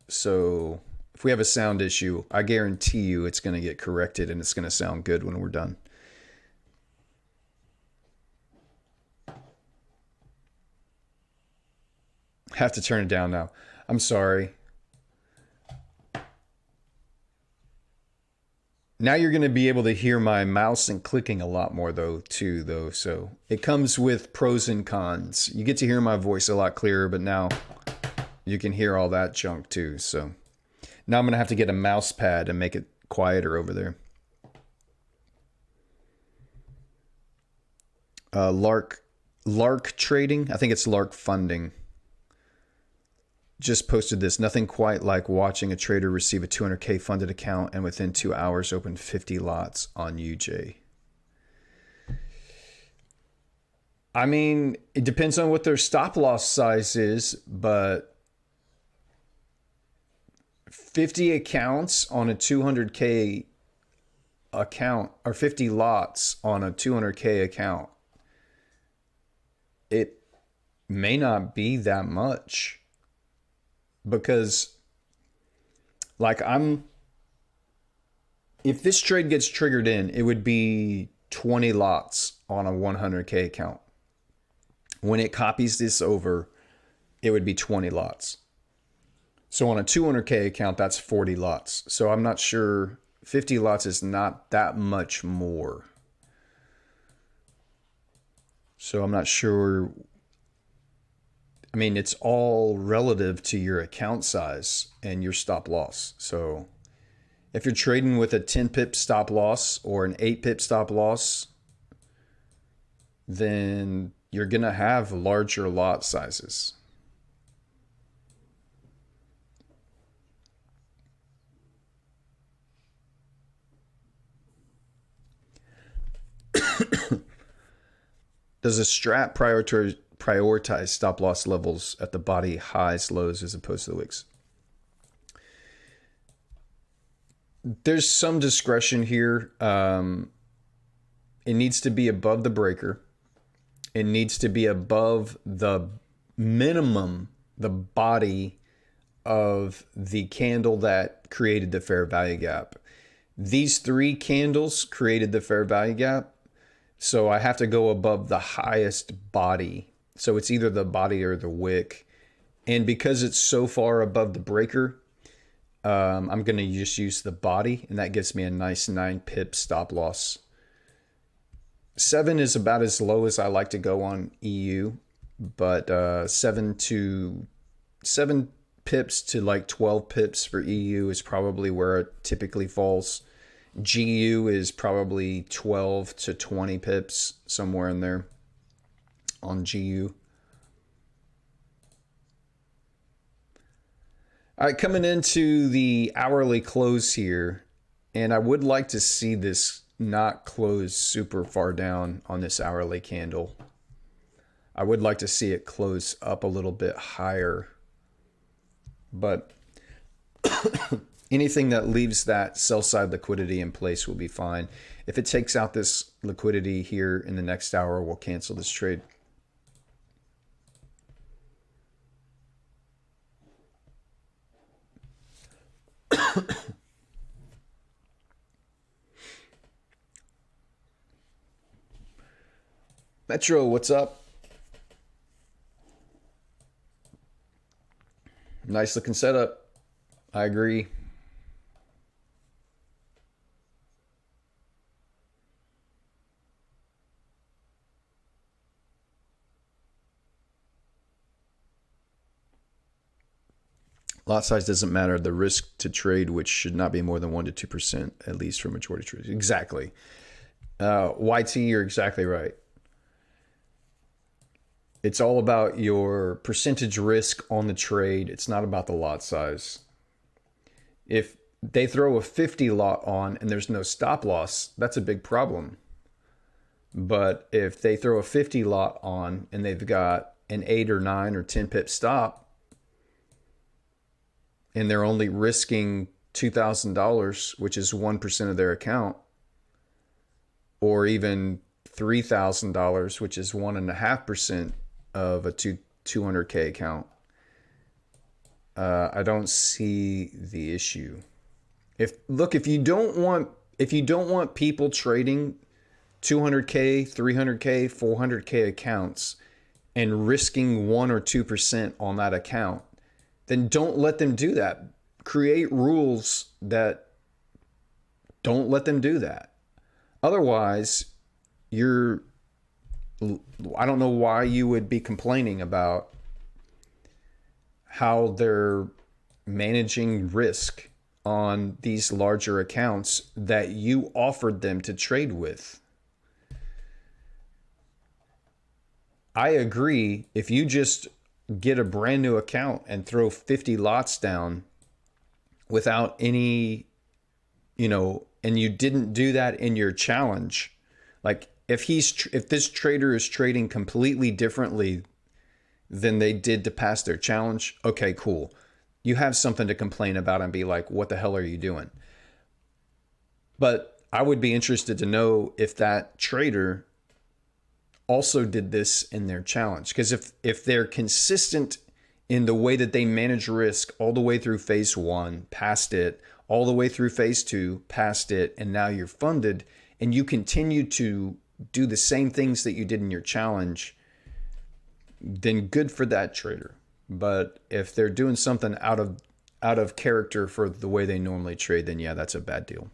So if we have a sound issue, I guarantee you it's going to get corrected and it's going to sound good when we're done. Have to turn it down now. I'm sorry. Now you're going to be able to hear my mouse and clicking a lot more though too though. So it comes with pros and cons. You get to hear my voice a lot clearer, but now you can hear all that junk too. So now I'm going to have to get a mouse pad and make it quieter over there. Lark Trading. I think it's Lark Funding. Just posted this. Nothing quite like watching a trader receive a 200K funded account and within 2 hours open 50 lots on UJ. I mean, it depends on what their stop loss size is, but 50 accounts on a 200K account or 50 lots on a 200K account, it may not be that much. Because like if this trade gets triggered in, it would be 20 lots on a 100K account. When it copies this over, it would be 20 lots. So on a 200K account, that's 40 lots. So I'm not sure, 50 lots is not that much more. So I'm not sure. I mean, it's all relative to your account size and your stop loss. So if you're trading with a 10 pip stop loss or an 8 pip stop loss, then you're going to have larger lot sizes. Does a strat prioritize stop loss levels at the body highs, lows, as opposed to the wicks? There's some discretion here. It needs to be above the breaker. It needs to be above the minimum, the body of the candle that created the fair value gap. These three candles created the fair value gap. So I have to go above the highest body. So it's either the body or the wick. And because it's so far above the breaker, I'm going to just use the body. And that gives me a nice 9 pip stop loss. 7 is about as low as I like to go on EU. But 7 pips to like 12 pips for EU is probably where it typically falls. GU is probably 12 to 20 pips, somewhere in there on GU. All right, coming into the hourly close here, and I would like to see this not close super far down on this hourly candle. I would like to see it close up a little bit higher, but anything that leaves that sell side liquidity in place will be fine. If it takes out this liquidity here in the next hour, we'll cancel this trade. Metro, what's up? Nice looking setup. I agree. Lot size doesn't matter. The risk to trade, which should not be more than 1 to 2%, at least for majority trades. Exactly. YT, you're exactly right. It's all about your percentage risk on the trade. It's not about the lot size. If they throw a 50 lot on and there's no stop loss, that's a big problem. But if they throw a 50 lot on and they've got an 8 or 9 or 10 pip stop, and they're only risking $2,000, which is 1% of their account, or even $3,000, which is 1.5% of a 200K account, I don't see the issue. If you don't want people trading 200K, 300K, 400K accounts and risking 1 or 2% on that account, then don't let them do that. Create rules that don't let them do that. Otherwise, I don't know why you would be complaining about how they're managing risk on these larger accounts that you offered them to trade with. I agree. If you just get a brand new account and throw 50 lots down without any, and you didn't do that in your challenge, like if this trader is trading completely differently than they did to pass their challenge, okay, cool. You have something to complain about and be like, what the hell are you doing? But I would be interested to know if that trader also did this in their challenge. Because if they're consistent in the way that they manage risk all the way through phase 1, passed it, all the way through phase 2, passed it, and now you're funded, and you continue to do the same things that you did in your challenge, then good for that trader. But if they're doing something out of character for the way they normally trade, then yeah, that's a bad deal.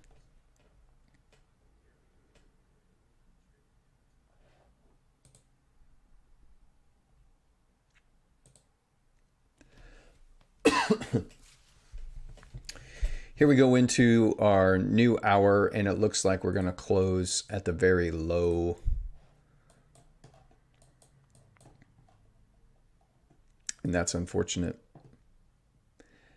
Here we go into our new hour, and it looks like we're going to close at the very low. And that's unfortunate.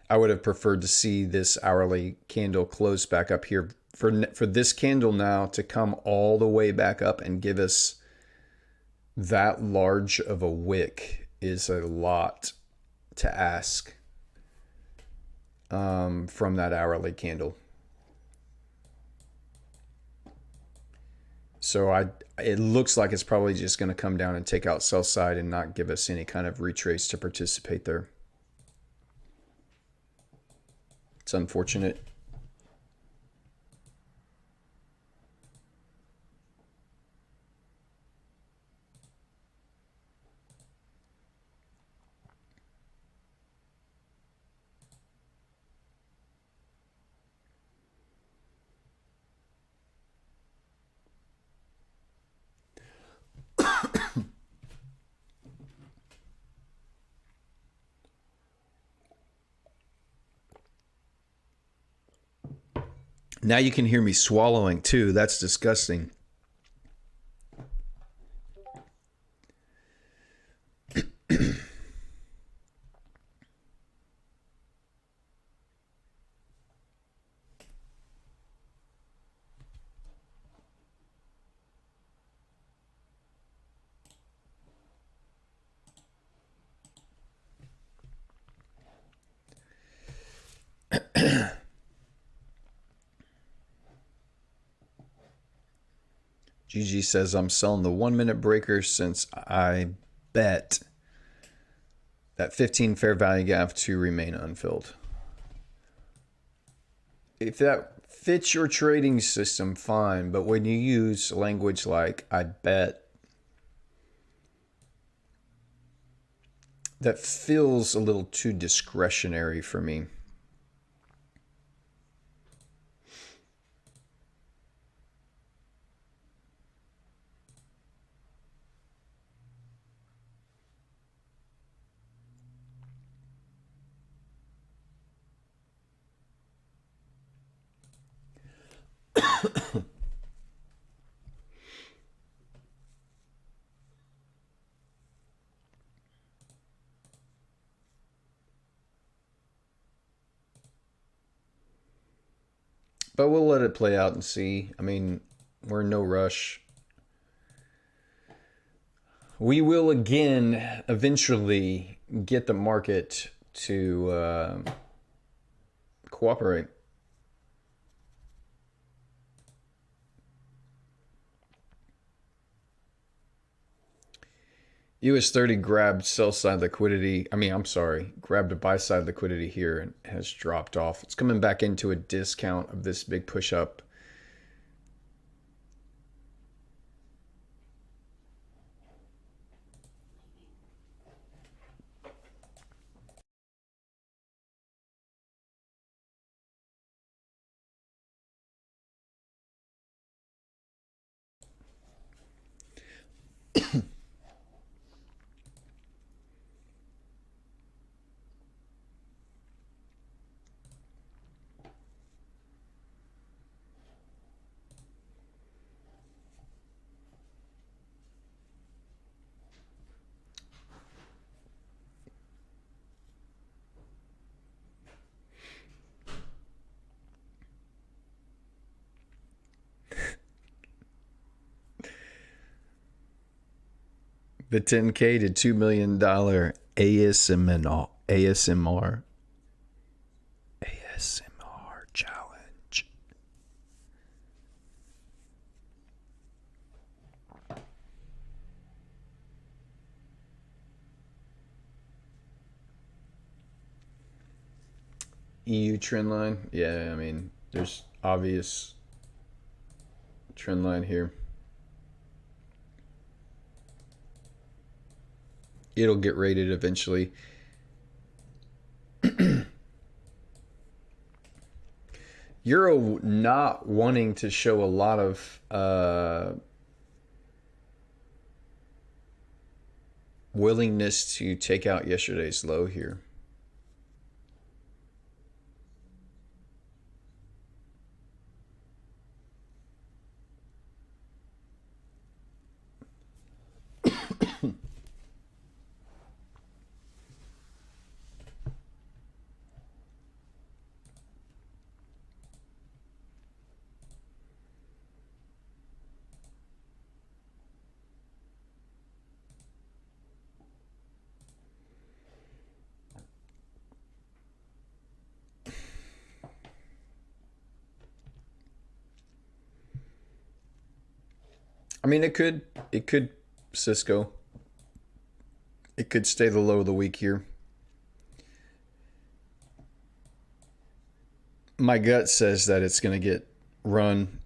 I would have preferred to see this hourly candle close back up here. For this candle now to come all the way back up and give us that large of a wick is a lot to ask from that hourly candle. So it looks like it's probably just going to come down and take out sell side and not give us any kind of retrace to participate there. It's unfortunate. Now you can hear me swallowing too. That's disgusting. GG says, I'm selling the 1 minute breaker since I bet that 15 fair value gap to remain unfilled. If that fits your trading system, fine. But when you use language like I bet, that feels a little too discretionary for me. But we'll let it play out and see. I mean, we're in no rush. We will again eventually get the market to cooperate. US 30 grabbed sell side liquidity. I'm sorry, grabbed a buy side liquidity here and has dropped off. It's coming back into a discount of this big push up. The 10K to $2 million ASMR challenge. EU trend line. Yeah, I mean, there's obvious trend line here. It'll get rated eventually. Euro not wanting to show a lot of willingness to take out yesterday's low here. I mean, it could Cisco. It could stay the low of the week here. My gut says that it's going to get run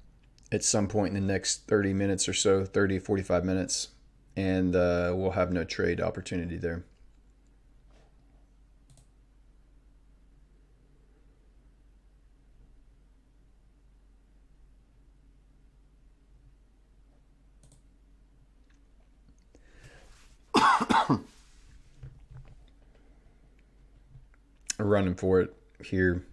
at some point in the next 30 minutes or so, 30 45 minutes, and we'll have no trade opportunity there. Running for it here.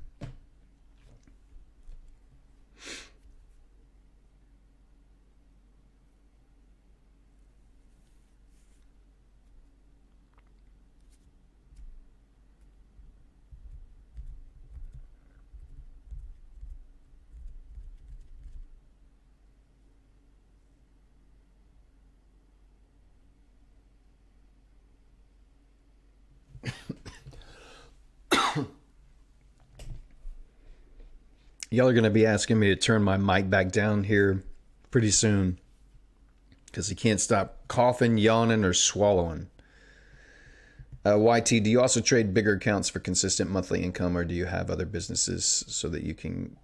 Y'all are going to be asking me to turn my mic back down here pretty soon because he can't stop coughing, yawning, or swallowing. YT, do you also trade bigger accounts for consistent monthly income, or do you have other businesses so that you can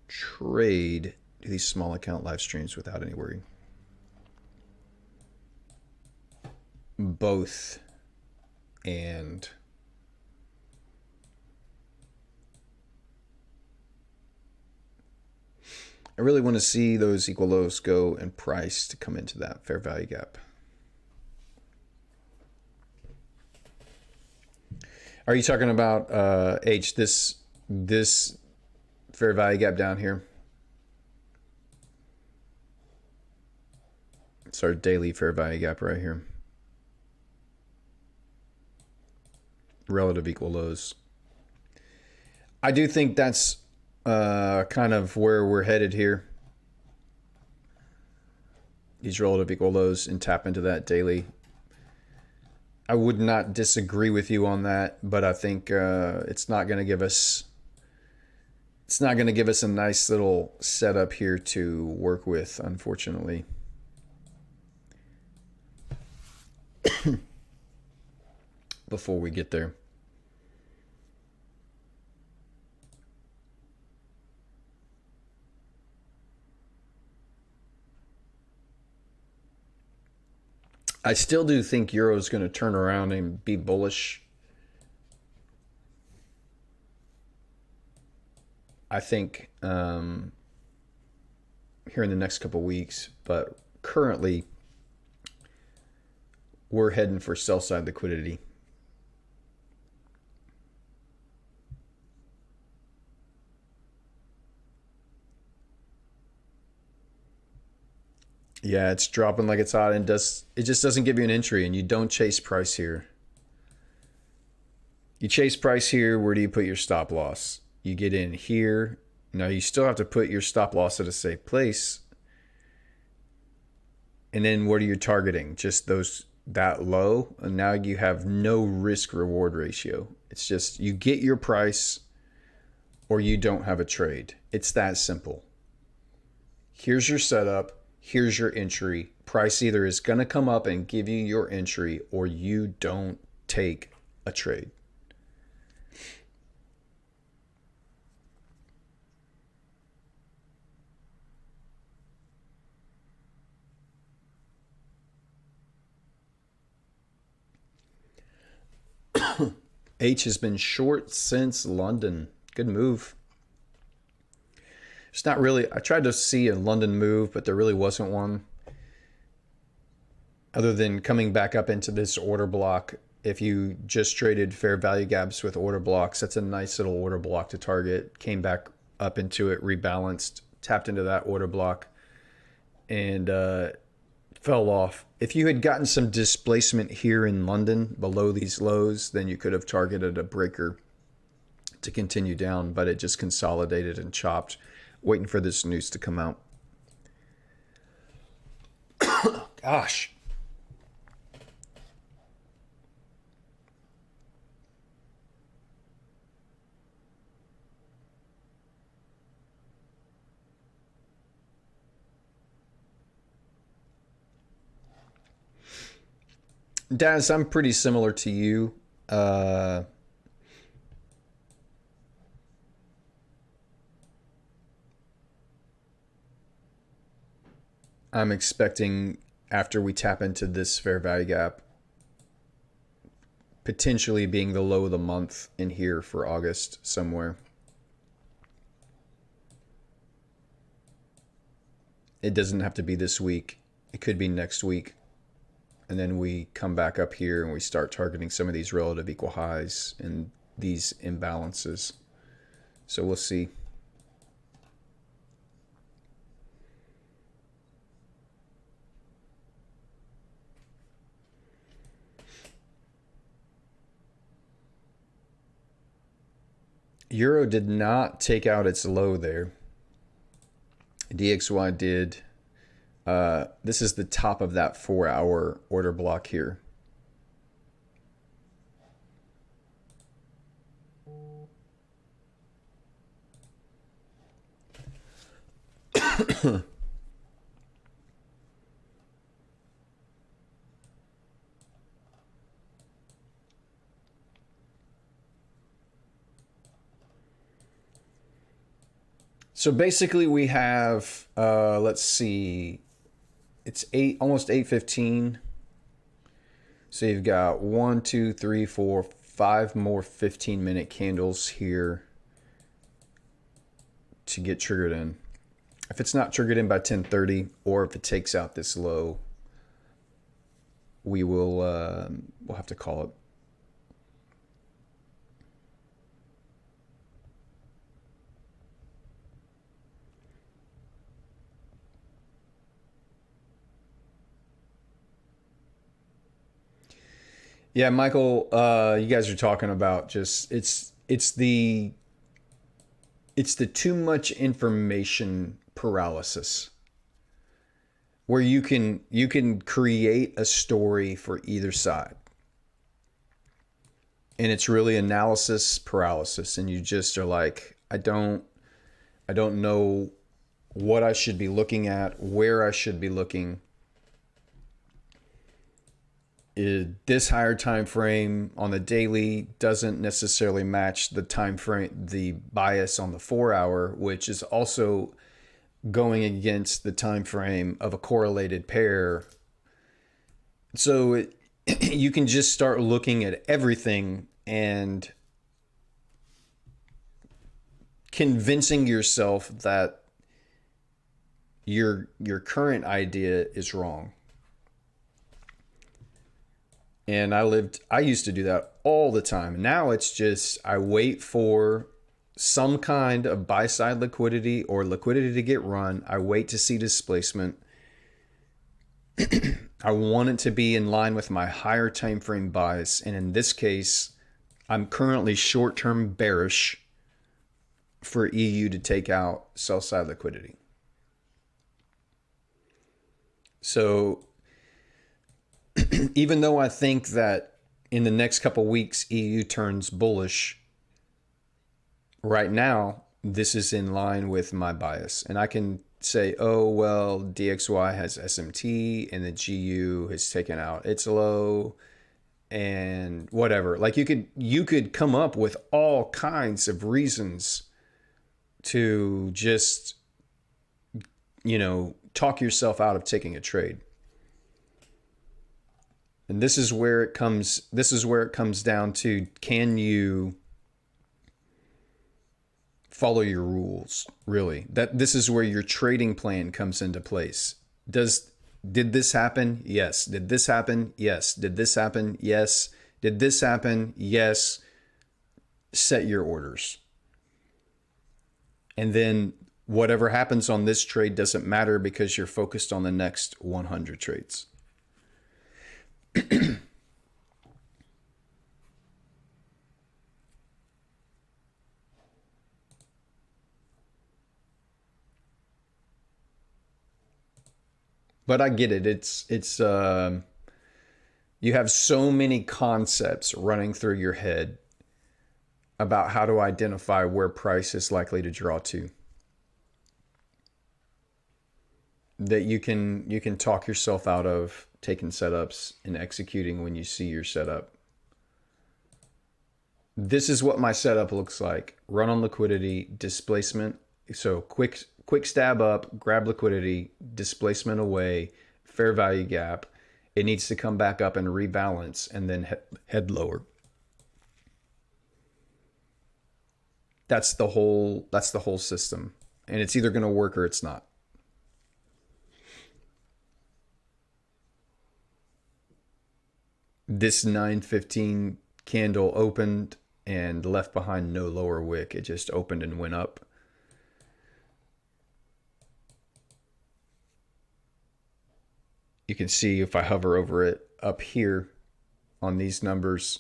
trade these small account live streams without any worry? Both. And I really want to see those equal lows go in price to come into that fair value gap. Are you talking about H, this fair value gap down here? It's our daily fair value gap right here. Relative equal lows. I do think that's kind of where we're headed here. These relative equal lows, and tap into that daily. I would not disagree with you on that, but I think it's not going to give us a nice little setup here to work with, unfortunately. Before we get there. I still do think Euro is going to turn around and be bullish. I think here in the next couple weeks, but currently we're heading for sell side liquidity. Yeah, it's dropping like it's hot, and it just doesn't give you an entry, and you don't chase price here. You chase price here, where do you put your stop loss? You get in here. Now you still have to put your stop loss at a safe place. And then what are you targeting? Just that low, and now you have no risk reward ratio. It's just you get your price or you don't have a trade. It's that simple. Here's your setup. Here's your entry. Price either is going to come up and give you your entry, or you don't take a trade. H has been short since London. Good move. It's not really, I tried to see a London move, but there really wasn't one. Other than coming back up into this order block. If you just traded fair value gaps with order blocks, that's a nice little order block to target. Came back up into it, rebalanced, tapped into that order block, and fell off. If you had gotten some displacement here in London below these lows, then you could have targeted a breaker to continue down, but it just consolidated and chopped, waiting for this news to come out. Gosh. Daz, I'm pretty similar to you. I'm expecting after we tap into this fair value gap, potentially being the low of the month in here for August somewhere. It doesn't have to be this week. It could be next week. And then we come back up here and we start targeting some of these relative equal highs and these imbalances. So we'll see. Euro did not take out its low there. DXY did. This is the top of that 4-hour order block here. So basically we have, let's see, it's almost 8:15. So you've got 1, 2, 3, 4, 5 more 15-minute candles here to get triggered in. If it's not triggered in by 10:30, or if it takes out this low, we'll have to call it. Yeah, Michael, you guys are talking about just it's the too much information paralysis, where you can create a story for either side, and it's really analysis paralysis, and you just are like, I don't know what I should be looking at, where I should be looking. This higher time frame on the daily doesn't necessarily match the time frame, the bias on the 4 hour, which is also going against the time frame of a correlated pair. So you can just start looking at everything and convincing yourself that your current idea is wrong. And I used to do that all the time. Now it's just, I wait for some kind of buy side liquidity or liquidity to get run. I wait to see displacement. I want it to be in line with my higher time frame bias. And in this case, I'm currently short-term bearish for EU to take out sell side liquidity. So even though I think that in the next couple weeks EU turns bullish, right now this is in line with my bias, and I can say, oh well, DXY has SMT and the GU has taken out its low and whatever. Like you could come up with all kinds of reasons to just, talk yourself out of taking a trade. And this is where it comes down to, can you follow your rules, really? This is where your trading plan comes into place. Did this happen? Yes. Did this happen? Yes. Did this happen? Yes. Did this happen? Yes. Set your orders. And then whatever happens on this trade doesn't matter, because you're focused on the next 100 trades. But I get it. It's you have so many concepts running through your head about how to identify where price is likely to draw to, that you can talk yourself out of taking setups and executing when you see your setup. This is what my setup looks like: run on liquidity, displacement. So quick stab up, grab liquidity, displacement away, fair value gap. It needs to come back up and rebalance, and then head lower. That's the whole system, and it's either going to work or it's not. This 9:15 candle opened and left behind no lower wick. It just opened and went up. You can see if I hover over it up here on these numbers,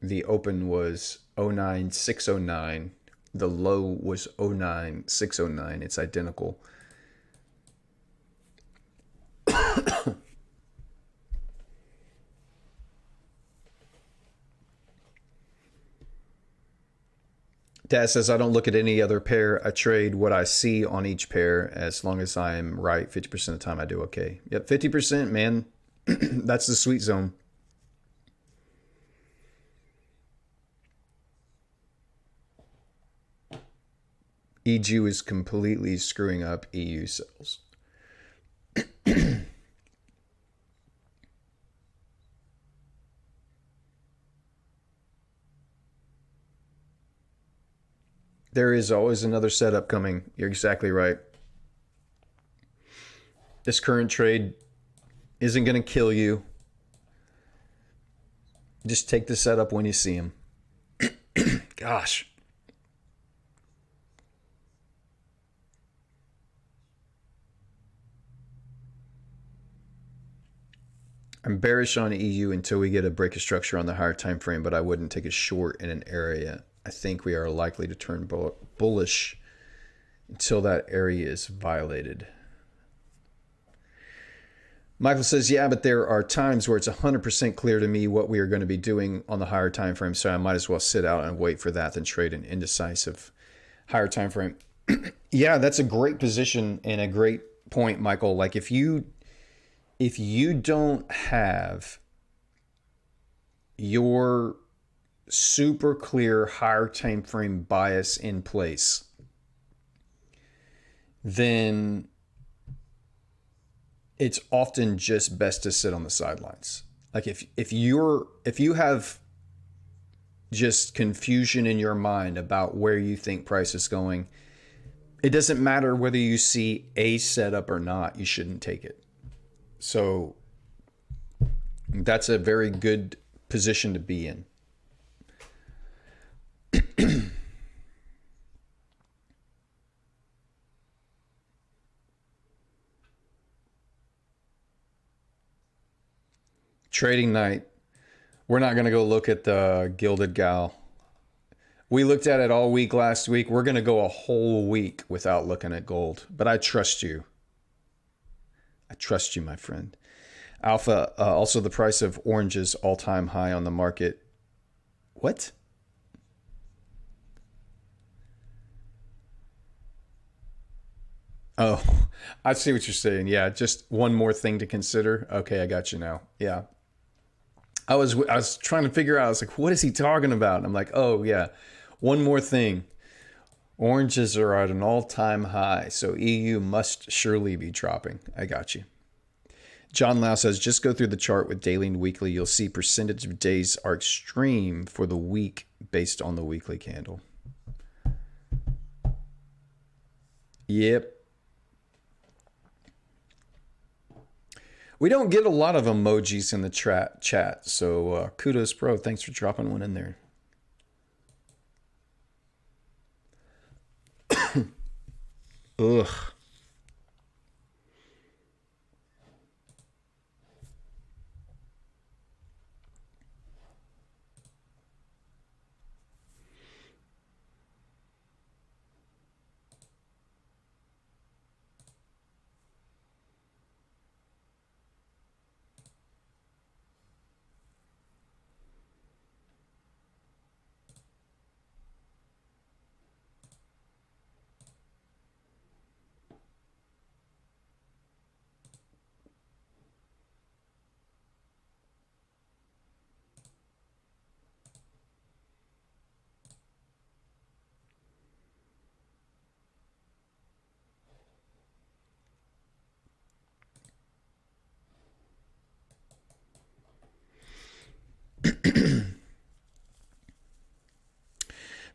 the open was 09609. The low was 09609. It's identical. Dad says, I don't look at any other pair. I trade what I see on each pair. As long as I'm right 50% of the time, I do okay. Yep, 50%, man. That's the sweet zone. EGU is completely screwing up EU sales. There is always another setup coming. You're exactly right. This current trade isn't going to kill you. Just take the setup when you see them. Gosh. I'm bearish on EU until we get a break of structure on the higher time frame, but I wouldn't take a short in an area. I think we are likely to turn bullish until that area is violated. Michael says, yeah, but there are times where it's 100% clear to me what we are going to be doing on the higher time frame, so I might as well sit out and wait for that than trade an indecisive higher time frame. Yeah, that's a great position and a great point, Michael. Like if you don't have your super clear higher time frame bias in place, then it's often just best to sit on the sidelines. Like if you have just confusion in your mind about where you think price is going, it doesn't matter whether you see a setup or not, you shouldn't take it. So that's a very good position to be in. Trading night. We're not going to go look at the Gilded Gal. We looked at it all week last week. We're going to go a whole week without looking at gold. But I trust you. I trust you, my friend. Alpha, also the price of oranges all-time high on the market. What? Oh, I see what you're saying. Yeah, just one more thing to consider. Okay, I got you now. Yeah. I was trying to figure out, I was like, what is he talking about? And I'm like, oh yeah, one more thing. Oranges are at an all-time high, so EU must surely be dropping. I got you. John Lau says, just go through the chart with daily and weekly. You'll see percentage of days are extreme for the week based on the weekly candle. Yep. We don't get a lot of emojis in the chat, so kudos, bro. Thanks for dropping one in there. Ugh.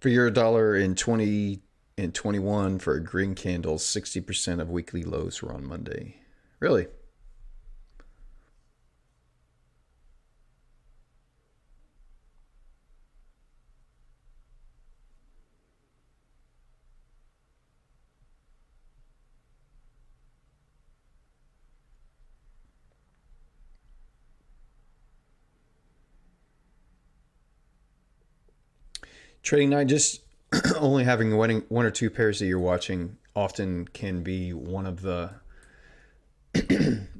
For your dollar in 20 and 21 for a green candle, 60% of weekly lows were on Monday. Really? Trading night, just only having one or two pairs that you're watching often can be one of the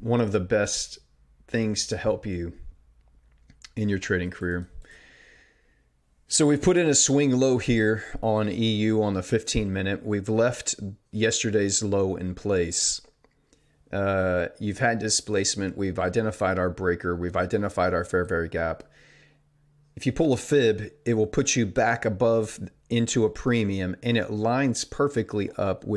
one of the best things to help you in your trading career. So we put in a swing low here on EU on the 15-minute. We've left yesterday's low in place. You've had displacement. We've identified our breaker. We've identified our fair value gap. If you pull a fib, it will put you back above into a premium, and it lines perfectly up with